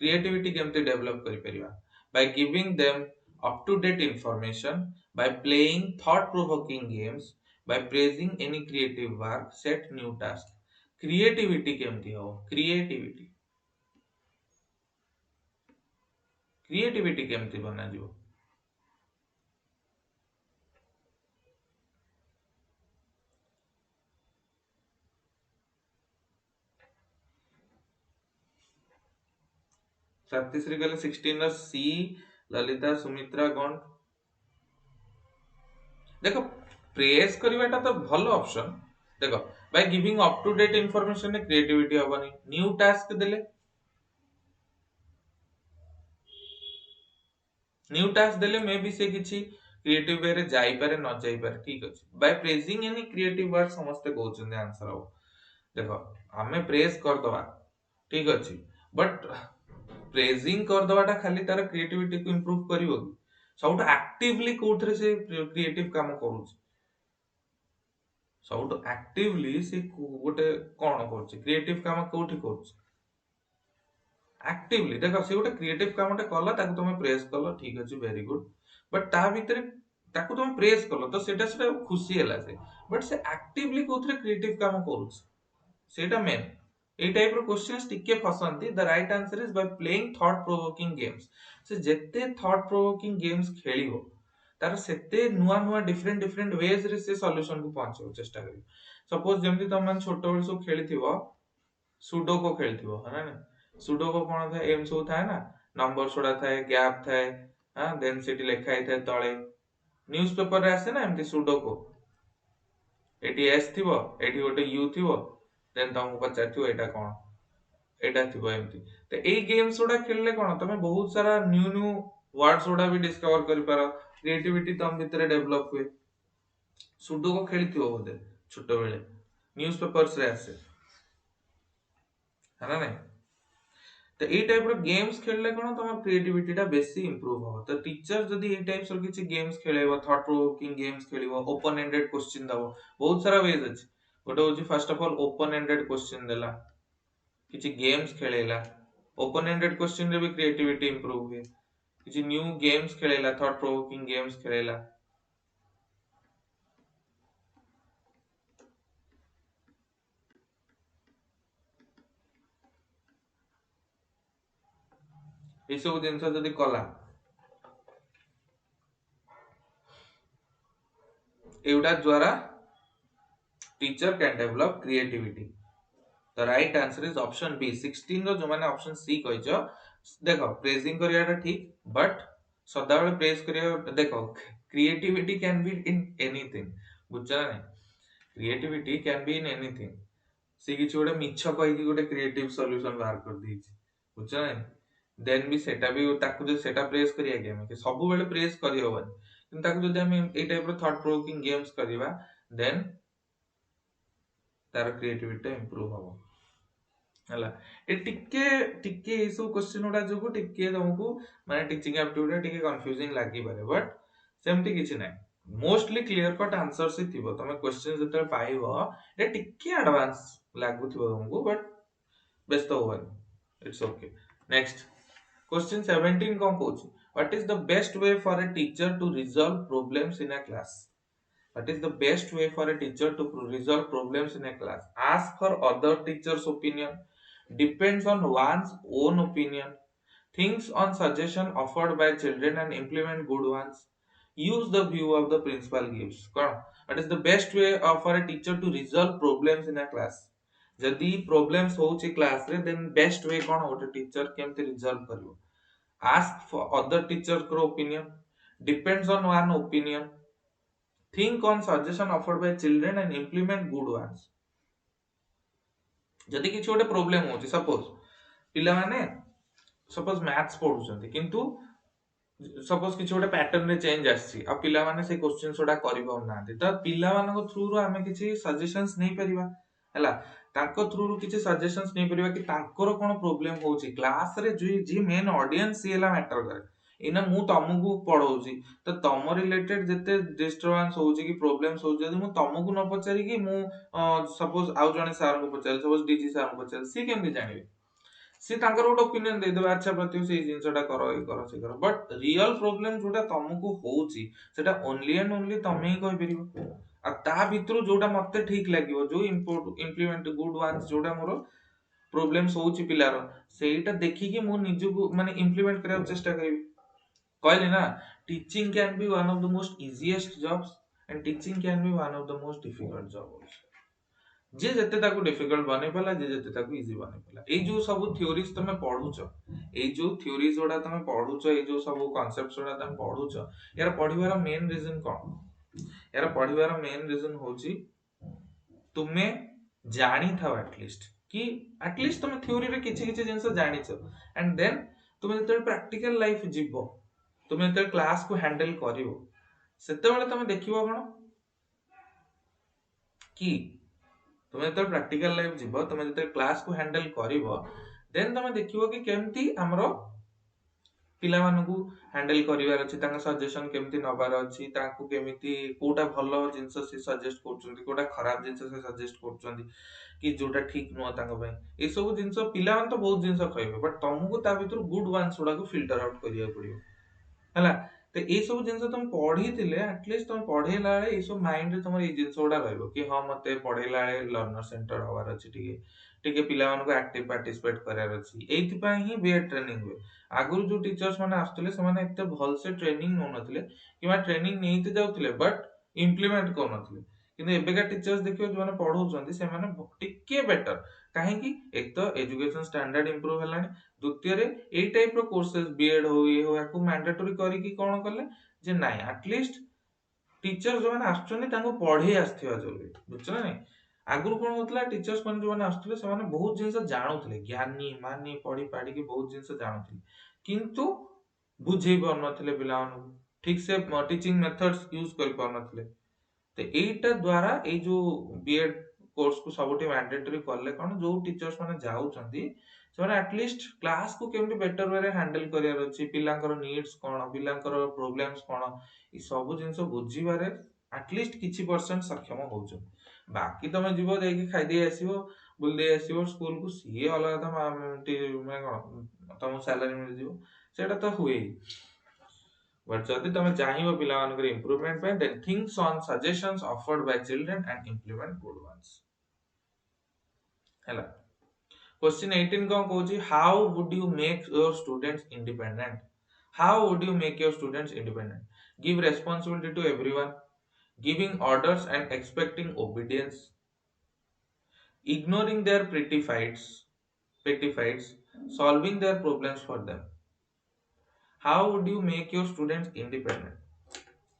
creativity केमते develop करि परिबा by giving them up to date information by playing thought provoking games by praising any creative work set new task creativity केमती हो creativity केमती बना जिवो सत्तिश्री गले 16 सी ललिता सुमित्रा गौंड देखो प्रेस करवाटा तो भल ऑप्शन देखो by giving up to date information creativity हबनी न्यू टास्क देले मे भी से किछि क्रिएटिव वे रे जाई पारे न जाई पारे ठीक अछि by praising any creative word समस्त कहउछन आंसर हो देखो हमें प्रेस कर दवा ठीक अछि बट प्रेजिंग कर दवाटा खाली तार क्रिएटिविटी को इंप्रूव करिवो सबट एक्टिवली कोथरे से क्रिएटिव काम करूछ सबट एक्टिवली से गोटे कोन करूछ क्रिएटिव काम कोठी करूछ एक्टिवली देखो से गोटे क्रिएटिव कामटे कला ताको तुम प्रेस कलो ठीक अछि वेरी गुड बट ता भीतर ताको तुम प्रेस कलो तो सेटा खुशी होला से बट से एक्टिवली कोथरे क्रिएटिव काम करूछ सेटा मेन ए टाइप रो क्वेश्चंस टिके फसंती the right answer is by playing thought provoking games से जेते थॉट प्रोवोकिंग गेम्स खेलिबो तार सेते नुआ नुआ डिफरेंट वेज रे से सॉल्यूशन को पहुंचो चेष्टा करियो सपोज जेमति तुम मन छोटो बेल सो खेलिथिबो सुडोको खेलिथिबो है ना सुडोको कोन था एम सो था ना नंबर छोड़ा था गैप था हां देन सिटी लिखा ही था तळे न्यूज़पेपर रे आसे ना एमति सुडोको एटी एस थिबो एटी गोटे यू थिबो देन तुमको पचारथिबो एटा कोन एटा थिबो एमति तो एई गेम्स उडा खेलले कोन तमे बहुत सारा न्यू न्यू वर्ड्स उडा भी डिस्कवर करि पारो क्रिएटिविटी तम भीतर डेवलप हुए सुडोको खेलिथिबो बोधे छोटो बेले न्यूज़पेपर्स रे आसे है ना नहीं तो ए टाइप रो गेम्स खेलले कोन तम क्रिएटिविटी टा बेसी इंप्रूव हो तो टीचर जदी ए टाइप्स रो किछि गेम्स खेलेबो थॉट प्रोवोकिंग गेम्स खेलिबो ओपन एंडेड क्वेश्चन दबो बहुत सारा वेज अछि गोटे होछि first of all open ended question देला किछि गेम्स खेलेला ओपन एंडेड क्वेश्चन रे भी क्रिएटिविटी इंप्रूव हुए किछि न्यू गेम्स खेलेला थॉट प्रोवोकिंग गेम्स खेलेला ए सब जिंस जदी कला एउडा द्वारा teacher can develop creativity the right answer is option B 16 रो जो माने ऑप्शन सी कहिजो देखो प्रेजिंग करियाटा ठीक बट सदा बेले प्रेज करिया देखो creativity can be in anything बुझा ना creativity can be in anything से किछ गोटे मिछ कहि कि गोटे क्रिएटिव सॉल्यूशन बाहर कर दीछि बुझा ना देन भी सेटा भी ताकू जो सेटा प्रेस करिया गेम के सब बेले प्रेस करि होबन किंतु ताकू जदि हम ए टाइप रो थॉट प्रोवोकिंग गेम्स करिवा देन तार क्रिएटिविटी इंप्रूव हो हला ए टिके टिके ए सब क्वेश्चन उडा जोगु टिके तुमको माने टीचिंग एप्टीट्यूड टिके कंफ्यूजिंग लागि पारे बट सेमति किछि नै मोस्टली क्लियर कट आंसर से थिबो तमे क्वेश्चन जते पाइबो ए टिके एडवांस लागु थिबो तुमको बट बेस्ट होबन इट्स ओके नेक्स्ट क्वेश्चन 17 कोन कहूची what is the best way for a teacher to resolve problems in a class What is the best way for a teacher to resolve problems in a class? Ask for other teachers' opinion. Depends on one's own opinion. Thinks on suggestion offered by children and implement good ones. Use the view of the principal gives. What is the best way for a teacher to resolve problems in a class? जदि problems होची class रे then best way कौन होटे teacher केमते resolve करिवो ask for other teacher को opinion depends on one opinion think on suggestion offered by children and implement good ones जदि किछ गोटे problem होची suppose पिला माने सपोज मैथ्स पढुचंती किंतु सपोज किछ गोटे पैटर्न रे चेंज आछि आ पिला माने से क्वेश्चन सोडा करि पाउ नांती त पिला मानको थ्रू रो हमें किछ सजेशंस नै परिबा हला ताको थ्रू रो किछ सजेशंस नै परिबा कि तांकर कोन प्रॉब्लम होची क्लास रे जी मेन ऑडियंस सेला मैटर करे इना मु तमकु पढौची तो तम रिलेटेड जते डिस्टर्बेंस होची कि प्रॉब्लम्स होची जदि मु तमकु न पचारी कि मु सपोज आउ जने सर को पचारी सपोज डीजी सर को पचारी सी केमति जानिबे सी तांकर गोटे ओपिनियन दे देबा अच्छा प्रत्युष ए जिंसटा करो ए करो से करो बट रियल प्रॉब्लम जोटा तमकु होची सेटा ओनली एंड ओनली तमे ही कहि परिबो आ ता भितरु जोटा मते ठीक लागिवो जो इंप्लीमेंट गुड वंस जोटा मोर प्रॉब्लम्स होची पिलार सेटा देखि कि मु निजु माने इंप्लीमेंट करा चेष्टा करिवि कहले ना teaching can be one of the most easiest jobs and teaching can be one of the most difficult job also जे जते ताको डिफिकल्ट बने पला जे जते ताको इजी बने पला ए जो सब थ्योरीज तमे पढुचो ए जो थ्योरीज ओडा तमे पढुचो ए जो सब कांसेप्ट्स ओडा तमे पढुचो यार पढिबार मेन रीजन कोन यार पढ़िबार मेन रीजन होची तुमे जानी थाओ एटलीस्ट कि एटलीस्ट तुम थ्योरी रे किछि किछि जिंस जानिछो एंड देन तुम जते प्रैक्टिकल लाइफ जीवो तुम जते क्लास को हैंडल करिवो सेते बेले तुम देखिबो कोन कि तुम जते प्रैक्टिकल लाइफ जीवो तुम जते क्लास को हैंडल करिवो देन तुम देखिबो कि केमती हमरो पिला मानकू हैंडल करिवार अछि तांका सजेशन केमती नबार अछि तांकू केमिति कोटा भलो जिंस से सजेस्ट करछन्ती कोटा खराब जिंस से सजेस्ट करछन्ती कि जोटा ठीक नुह तांका पय ए सब जिंस पिला मान तो बहुत जिंस कहबे बट तुमको ता भीतर गुड वंस गुडा को फिल्टर आउट करिया पड़ियो हला तो ए सब जिंस तुम पढ़ी थिले एटलीस्ट तुम पढ़ेला ए सब माइंड रे तुम ए जिंस गुडा रहइबो कि हां मते पढ़ेला लर्नर सेंटर होवार अछि टिके टिके पिला मान को एक्टिव पार्टिसिपेट करार अछि एथि पय ही बीएड ट्रेनिंग हुए आगुरु जो टीचर्स माने आस्तले समाने एते भल से ट्रेनिंग न नथिले किबा ट्रेनिंग नेइते जाउथिले बट इंप्लीमेंट कर नथिले किंतु एबेका टीचर्स देखियो जो माने पढौछन्ती से माने टिके बेटर काहे कि एक तो एजुकेशन स्टैंडर्ड इंप्रूव हेलानी द्वितीय रे एई टाइप रो कोर्सेस बीएड हो ये हो याकू मैंडेटरी करी कि कोन करले जे नाइ एटलीस्ट टीचर जो माने आछन्ती तांको पढे आस्थिबा जरूरी बुझछ ना नहीं आगुरु कोन होतला टीचर्स माने जो माने आस्तले से माने बहुत जिंस जानुथिले ज्ञानी मानी पढी पाडी के बहुत जिंस जानुथिले किंतु बुझेई पार नथिले पिला मानू ठीक से टीचिंग मेथड्स यूज कर पार नथिले तो एटा द्वारा ए जो बीएड कोर्स को सबुठी मैंडेटरी करले कोन जो टीचर्स माने जाउछन्ती से माने एटलीस्ट क्लास को केमति बेटर वे रे हैंडल करियार अछि पिलांकर नीड्स कोन पिलांकर प्रॉब्लम्स कोन ई सब जिंस बुझिबारे एटलीस्ट किछि परसेंट सक्षम होउछ बाकी तमे जीवो जाई खाइ दे आसीबो बुल दे आसीबो स्कूल को सीए अलग था माने कोन तम सैलरी मिल जीवो सेटा तो हुए बट जदि तमे चाहिबो पिला मानकर improvement pay then thinks on suggestions offered by children and implement good ones हैला क्वेश्चन 18 को कहूची how would you make your students independent how would you make your students independent give responsibility to everyone giving orders and expecting obedience ignoring their petty fights solving their problems for them how would you make your students independent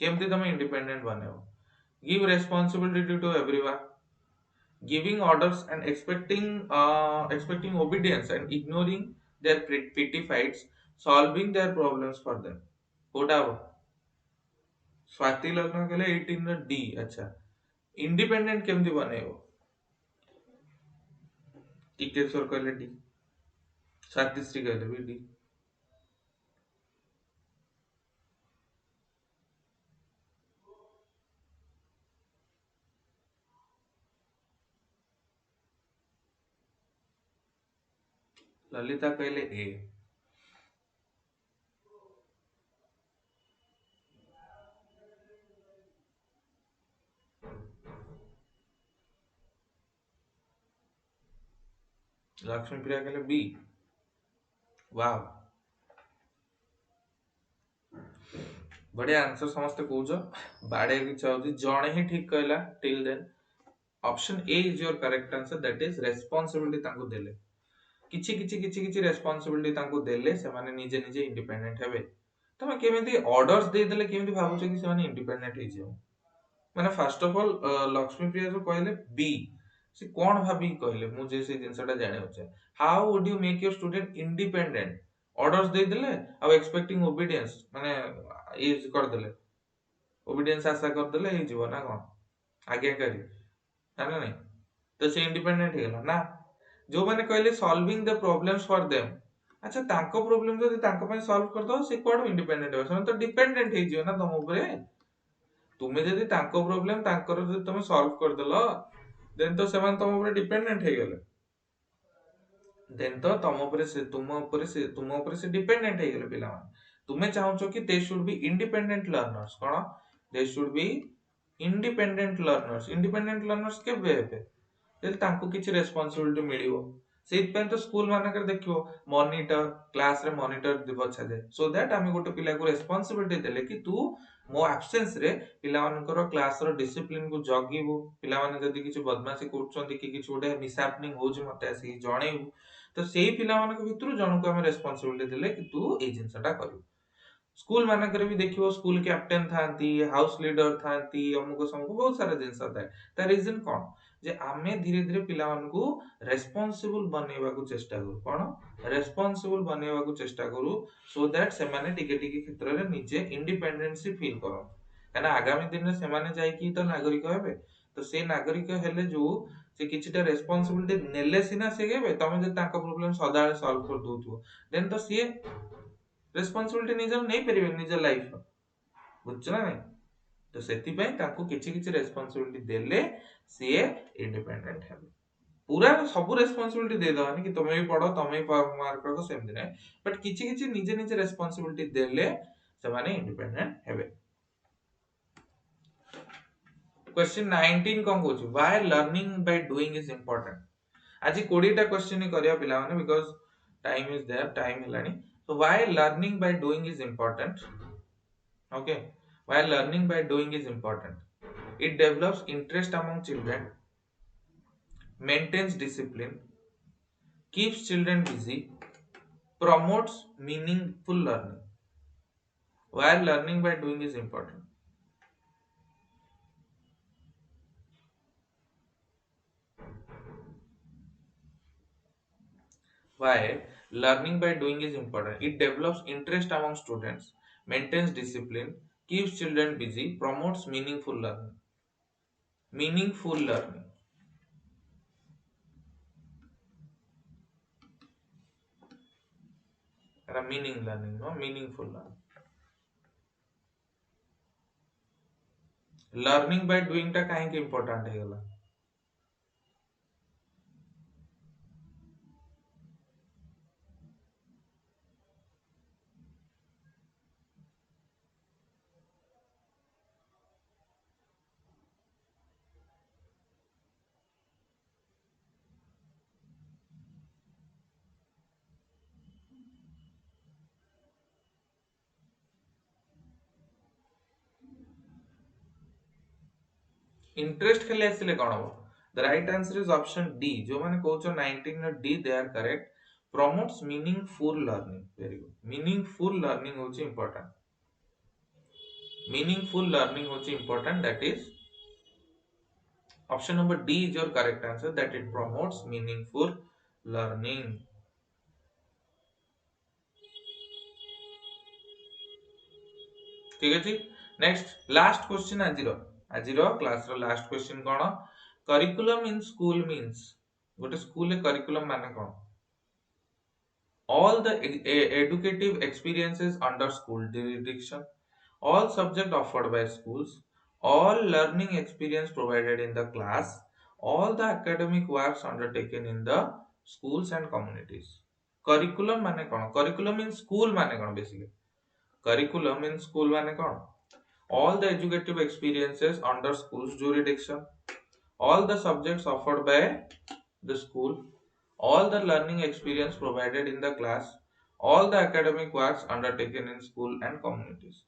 केमती तमे independent बनेबो give responsibility to everyone giving orders and expecting obedience and ignoring their petty fights solving their problems for them कोटा हो स्वाति लग्न के लिए 18 no D अच्छा independent केमती बनेबो टिकेश्वर कहले डी स्वातिश्री कहले भी डी ललिता कहले ए लक्ष्मी प्रिया कहले बी वाह बढ़िया आंसर समस्त कहूछ बाड़े की चाहूची जणे ही ठीक कहला till then option A is your correct answer that is responsibility तांको देले किछि रेस्पॉन्सिबिलिटी तांको देले से माने निजे निजे इंडिपेंडेंट हेबे तमे केमिति ऑर्डर्स दे देले केमिति भाबुछ कि से माने इंडिपेंडेंट हे जियो माने फर्स्ट ऑफ ऑल लक्ष्मी प्रिया जो कहले बी से कोन भाबी कहले मु जे से जिंसटा जाने होचे how would you make your student independent orders दे देले आ एक्सपेक्टिंग ओबीडियंस माने ये कर देले ओबीडियंस आशा कर देले हे जीवन ना कोन आज्ञाकारी ना नहीं तो से इंडिपेंडेंट हे ना जो माने कहले solving the problems for them अच्छा तांको प्रॉब्लम जदी तांको पय सॉल्व कर दो से कोड इंडिपेंडेंट हो तो डिपेंडेंट हे जियो ना तुम ऊपर तुमे जदी तांको प्रॉब्लम तांकर जदी तुमे सॉल्व कर देलो देन तो सेमान तुम ऊपर डिपेंडेंट हे गेले देन तो तुम ऊपर से डिपेंडेंट हे गेले पिला मान तुमे चाहछो कि they should be independent learners cone they should be independent learners के बेबे तेल तांको किछि रेस्पॉन्सिबिलिटी मिलिवो सेत पे तो स्कूल मानकर देखियो मॉनिटर क्लास रे मॉनिटर दिबो छदे सो दैट आमी गोटे पिला को रेस्पॉन्सिबिलिटी देले कि तू मो एब्सेंस रे पिला मानकर क्लास रो डिसिप्लिन को जगिबो पिला माने जदी किछि बदमाशी करछन्ती कि किछि गोटे मिसहैपनिंग होजी मते आसी जणेबो तो सेही पिला मानक भितरु जणको हम रेस्पॉन्सिबिलिटी देले कि तू ए जिंसटा करियो स्कूल मानक भी देखिए स्कूल कैप्टेन था, हाउस लीडर था, अमुक समूक बहुत सारा जिनस था रीजन कौन जे आमे धीरे धीरे पिला मानकू रेस्पॉन्सिबल बनेवा को चेष्टा करू कौन रेस्पॉन्सिबल बनेवा को चेष्टा करू सो दैट से माने टिके टिके क्षेत्र रे निजे इंडिपेंडेंसी फील करो काना आगामी दिन रे से माने जाई की तो नागरिक हेबे तो से नागरिक हेले जो से किछिटा रेस्पॉन्सिबिलिटी नेले सिना से गेबे तमे जे तांका प्रॉब्लम सदाळे सॉल्व कर दोथु देन तो से रेस्पॉन्सिबिलिटी निजर नहीं परिबे निजर लाइफ बुझछ ना नहीं तो सेति पय ताको किछि किछि रेस्पॉन्सिबिलिटी देले से इंडिपेंडेंट हेबे पूरा सब रेस्पॉन्सिबिलिटी दे दवानी कि तुम भी पढ़ो तुम ही मार्क रखो सेम दिन बट किछि किछि निजे निजे रेस्पॉन्सिबिलिटी देले से माने इंडिपेंडेंट हेबे क्वेश्चन 19 कोन कहू why learning by doing is important आज 20 टा क्वेश्चन ही करिया पिला माने because time is there time हेलानी so why learning by doing is important okay why learning by doing is important it develops interest among children maintains discipline keeps children busy promotes meaningful learning why learning by doing is important why learning by doing is important it develops interest among students maintains discipline keeps children busy promotes meaningful learning meaning learning no meaningful learning learning by doing टा काहे important है गला interest खेले आसिले कोन हो the right answer is option D जो माने कहउछो 19 न D they are correct promotes meaningful learning very good meaningful learning होची इंपोर्टेंट मीनिंगफुल लर्निंग होची important that is option number D is your correct answer that it promotes meaningful learning ठीक अछि next last question आजिरो class रो last question कोन curriculum in school means गोटे school रे curriculum माने कोन all the educative experiences under school jurisdiction all subject offered by schools all learning experience provided in the class all the academic works undertaken in the schools and communities curriculum माने कोन curriculum in school माने कोन basically curriculum in school माने कोन all the educative experiences under schools jurisdiction all the subjects offered by the school all the learning experience provided in the class all the academic works undertaken in school and communities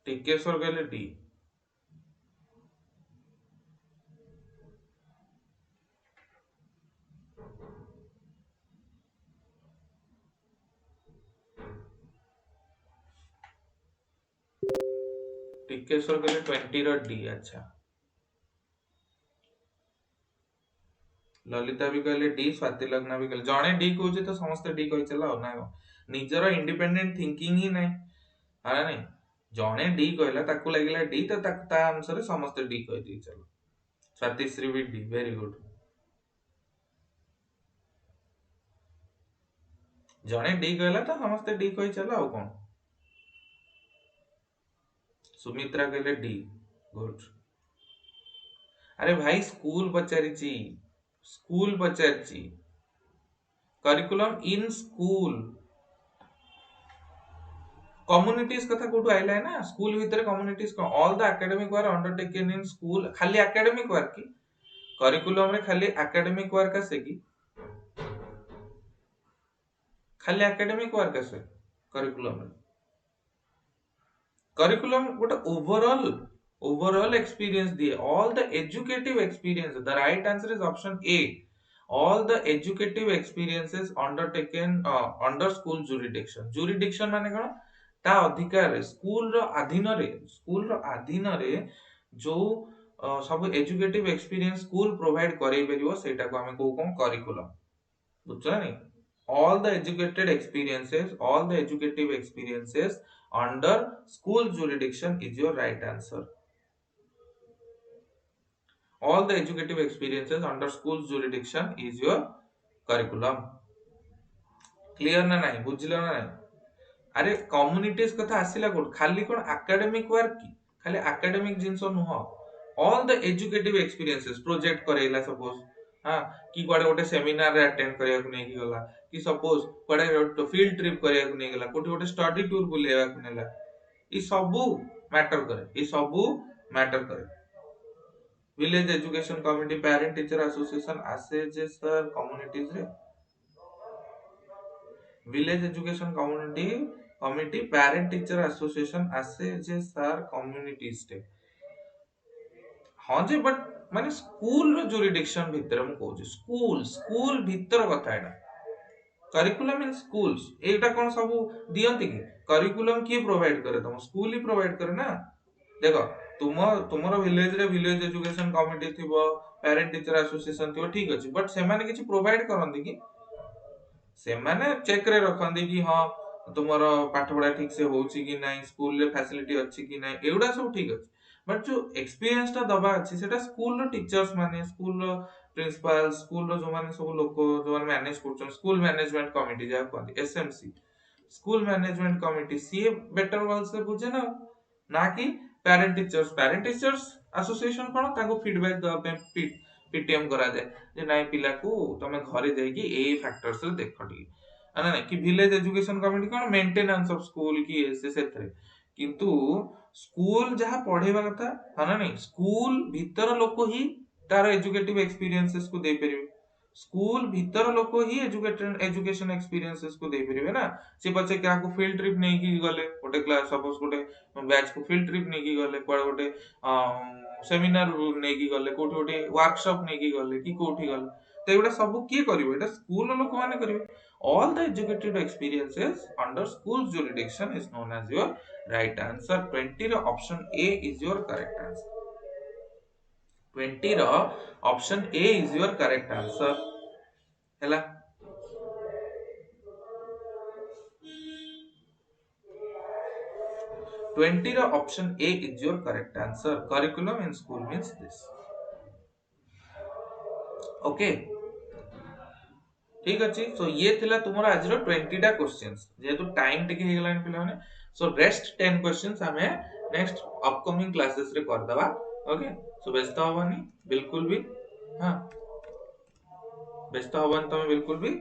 Tikeshwar गले D Tikeshwar गले 20 rho D अच्छा ललिता भी कहले D Swati लग्ना भी कहले जणे D कहउचे तो समस्त डी कहि चला हो ना निजरो इंडिपेंडेंट थिंकिंग ही नहीं हां नहीं जणे डी कहला ताकू लागिला डी तो ता अनुसार समस्त डी कहि दी चलो स्वाति श्री भी डी वेरी गुड जणे डी कहला तो समस्त डी कहि चला हो कोन सुमित्रा कहले डी गुड अरे भाई स्कूल पचारिची स्कूल पचारिची करिकुलम इन स्कूल कम्युनिटीज कथा कोठु आइला है ना स्कूल भीतर कम्युनिटीज को all the academic work undertaken in school खाली एकेडमिक वर्क की करिकुलम रे खाली एकेडमिक वर्क आसे की खाली एकेडमिक वर्क आसे करिकुलम रे करिकुलम गोटे ओवरऑल एक्सपीरियंस दिए all the educative experience the right answer is option A all the educative experiences undertaken under school jurisdiction माने कौन ता अधिकार रे स्कूल रो अधीन रे जो सब एजुकेटिव एक्सपीरियंस स्कूल प्रोवाइड करै परिबो सेटा को हमें को करिकुलम बुझछ नहीं all the educative experiences under school jurisdiction is your right answer. All the educative experiences under school jurisdiction is your curriculum. Clear ना नहीं बुझिलो ना नहीं अरे कम्युनिटीज कथा आसिला कोड खाली कोन एकेडमिक वर्क की खाली एकेडमिक जिंस नुह all the educative experiences project करेला सपोज हां कि कोडे गोटे सेमिनार रे अटेंड करिया को नै की गला कि सपोज कोडे फील्ड ट्रिप करिया को नै गला कोठी गोटे स्टडी टूर बुलिया को नेला ई सबु मैटर करे village education community parent teacher association आसे जे सर कम्युनिटीज रे village education community parent teacher association आसे जे सर कम्युनिटीज रे हां जे बट माने स्कूल रो जुरिडिक्शन भीतर हम कहू स्कूल भीतर कथा एटा करिकुलम इन स्कूल्स एटा कोन सब दियंती कि करिकुलम की प्रोवाइड करे तुम स्कूल ही प्रोवाइड करे ना देखो तुमरो विलेज रे विलेज एजुकेशन कमिटी थिबो पेरेंट टीचर एसोसिएशन थिबो ठीक अछि बट से माने किछि प्रोवाइड करंती कि से माने चेक रे रखंती कि हां तुमरो पाठ पढा ठीक से होउची कि नै स्कूल रे फैसिलिटी अछि कि नै एउडा सब ठीक अछि बट जो एक्सपीरियंस ता दबा अछि सेटा स्कूल रो टीचर्स माने स्कूल रो प्रिंसिपल स्कूल रो जो माने सब लोक जो माने मैनेज करछन स्कूल मैनेजमेंट कमिटी जा कहंती एसएमसी स्कूल मैनेजमेंट कमिटी सी बेटर वेल से बुझे ना कि पेरेंट टीचर्स एसोसिएशन कोन ताको फीडबैक द पे पीटीएम करा जाय जे नाइ पिला को तमे घरे जाय कि ए फैक्टर्स रे देखटी ना ना कि village education committee cone maintenance of school की से सेथरे किंतु स्कूल जहा पढेबा कथा हाना नै स्कूल भीतर लोक ही तार एजुकेटिव एक्सपीरियंसेस को दे परिबे स्कूल भीतर लोक ही एजुकेशन एक्सपीरियंसेस को दे परिबे ना से पछे क्या को फील्ड ट्रिप नै की गले गोटे क्लास सपोज गोटे बैच को फील्ड ट्रिप नै की गले कोड गोटे सेमिनार नै की गले कोठी गोटे वर्कशॉप नै की गले कि कोठी गले तो एटा सब की करिवो एटा स्कूल लोक माने करिवे all the educative experiences under school jurisdiction is known as your right answer 20 रो option A is your correct answer 20 रो option A is your correct answer हैला 20 रो option A is your correct answer curriculum in school means this okay ठीक अछि सो ये थिला तुमरा आज रो 20 टा क्वेश्चंस जेतु टाइम टिके हे गेलान पिला माने सो रेस्ट 10 क्वेश्चंस हमें नेक्स्ट अपकमिंग क्लासेस रे कर दबा ओके सो व्यस्त होबनी बिल्कुल भी हां व्यस्त होबन तमे बिल्कुल भी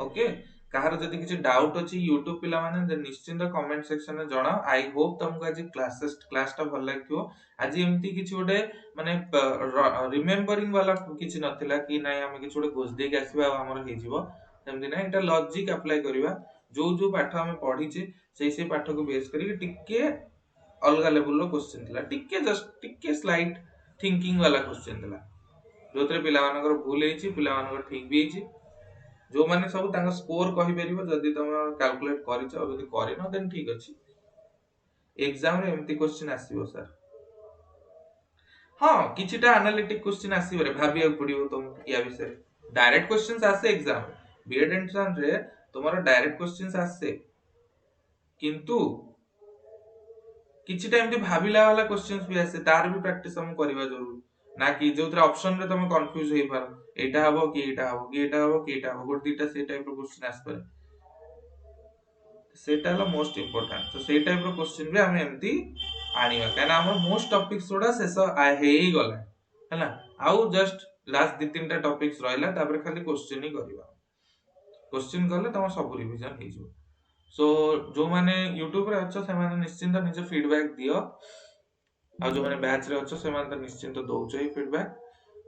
ओके कहार जदि किछि डाउट अछि YouTube पिला माने निश्चिंत कमेंट सेक्शन में जणा आई होप तुमको आज क्लास टा भल लागथियो आज एमती किछि ओडे माने रिमेंबरिंग वाला किछि नथिला कि नै हम किछि ओडे घोष दे के आसीबा हमर हे जीवो एमती नै एटा लॉजिक अप्लाई करिवा जो पाठ हम पढी छि से पाठ को बेस करी टिके अलगा लेवल रो क्वेश्चन थिला टिके जस्ट टिके स्लाइड थिंकिंग वाला क्वेश्चन थिला जोतरे पिला मानकर भूल हेछि पिला मानकर ठीक भी हेछि जो माने सब तांका स्कोर कहि परिबो जदी तुम कैलकुलेट करिछ और जदी करिनो देन ठीक अछि एग्जाम रे एमती क्वेश्चन आसीबो सर हां किछिटा एनालिटिक क्वेश्चन आसीबो रे भाबिया पडिबो तुम या विषय डायरेक्ट क्वेश्चंस आसे एग्जाम बीएड एंट्रेंस रे तुम्हारा डायरेक्ट क्वेश्चंस आसे किंतु किछिटा एमती भाबिला वाला क्वेश्चंस भी आसे तार भी प्रैक्टिस हम करबा जरूरी ना कि जोतरा ऑप्शन रे तुम कंफ्यूज होई पार एटा हबो कि एटा हबो कि एटा हबो कि एटा हबो गोट दीटा से टाइप रो क्वेश्चन आस पर सेटा ला मोस्ट इंपोर्टेंट तो से टाइप रो क्वेश्चन भी हम एमती आनिबा काना हमर मोस्ट टॉपिक्स थोड़ा शेष आ हे ही गला हैला आउ जस्ट लास्ट दि तीनटा टॉपिक्स रहला तापर खाली क्वेश्चन ही करबा क्वेश्चन करले तम सब रिवीजन हे जो सो जो माने YouTube रे अच्छा से माने निश्चिंत निज फीडबैक दियो आ जो माने बैच रे अच्छा से माने निश्चिंत दोउछ ही फीडबैक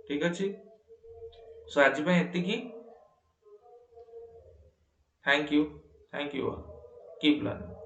ठीक अछि सो आज पे एति की thank you all keep learning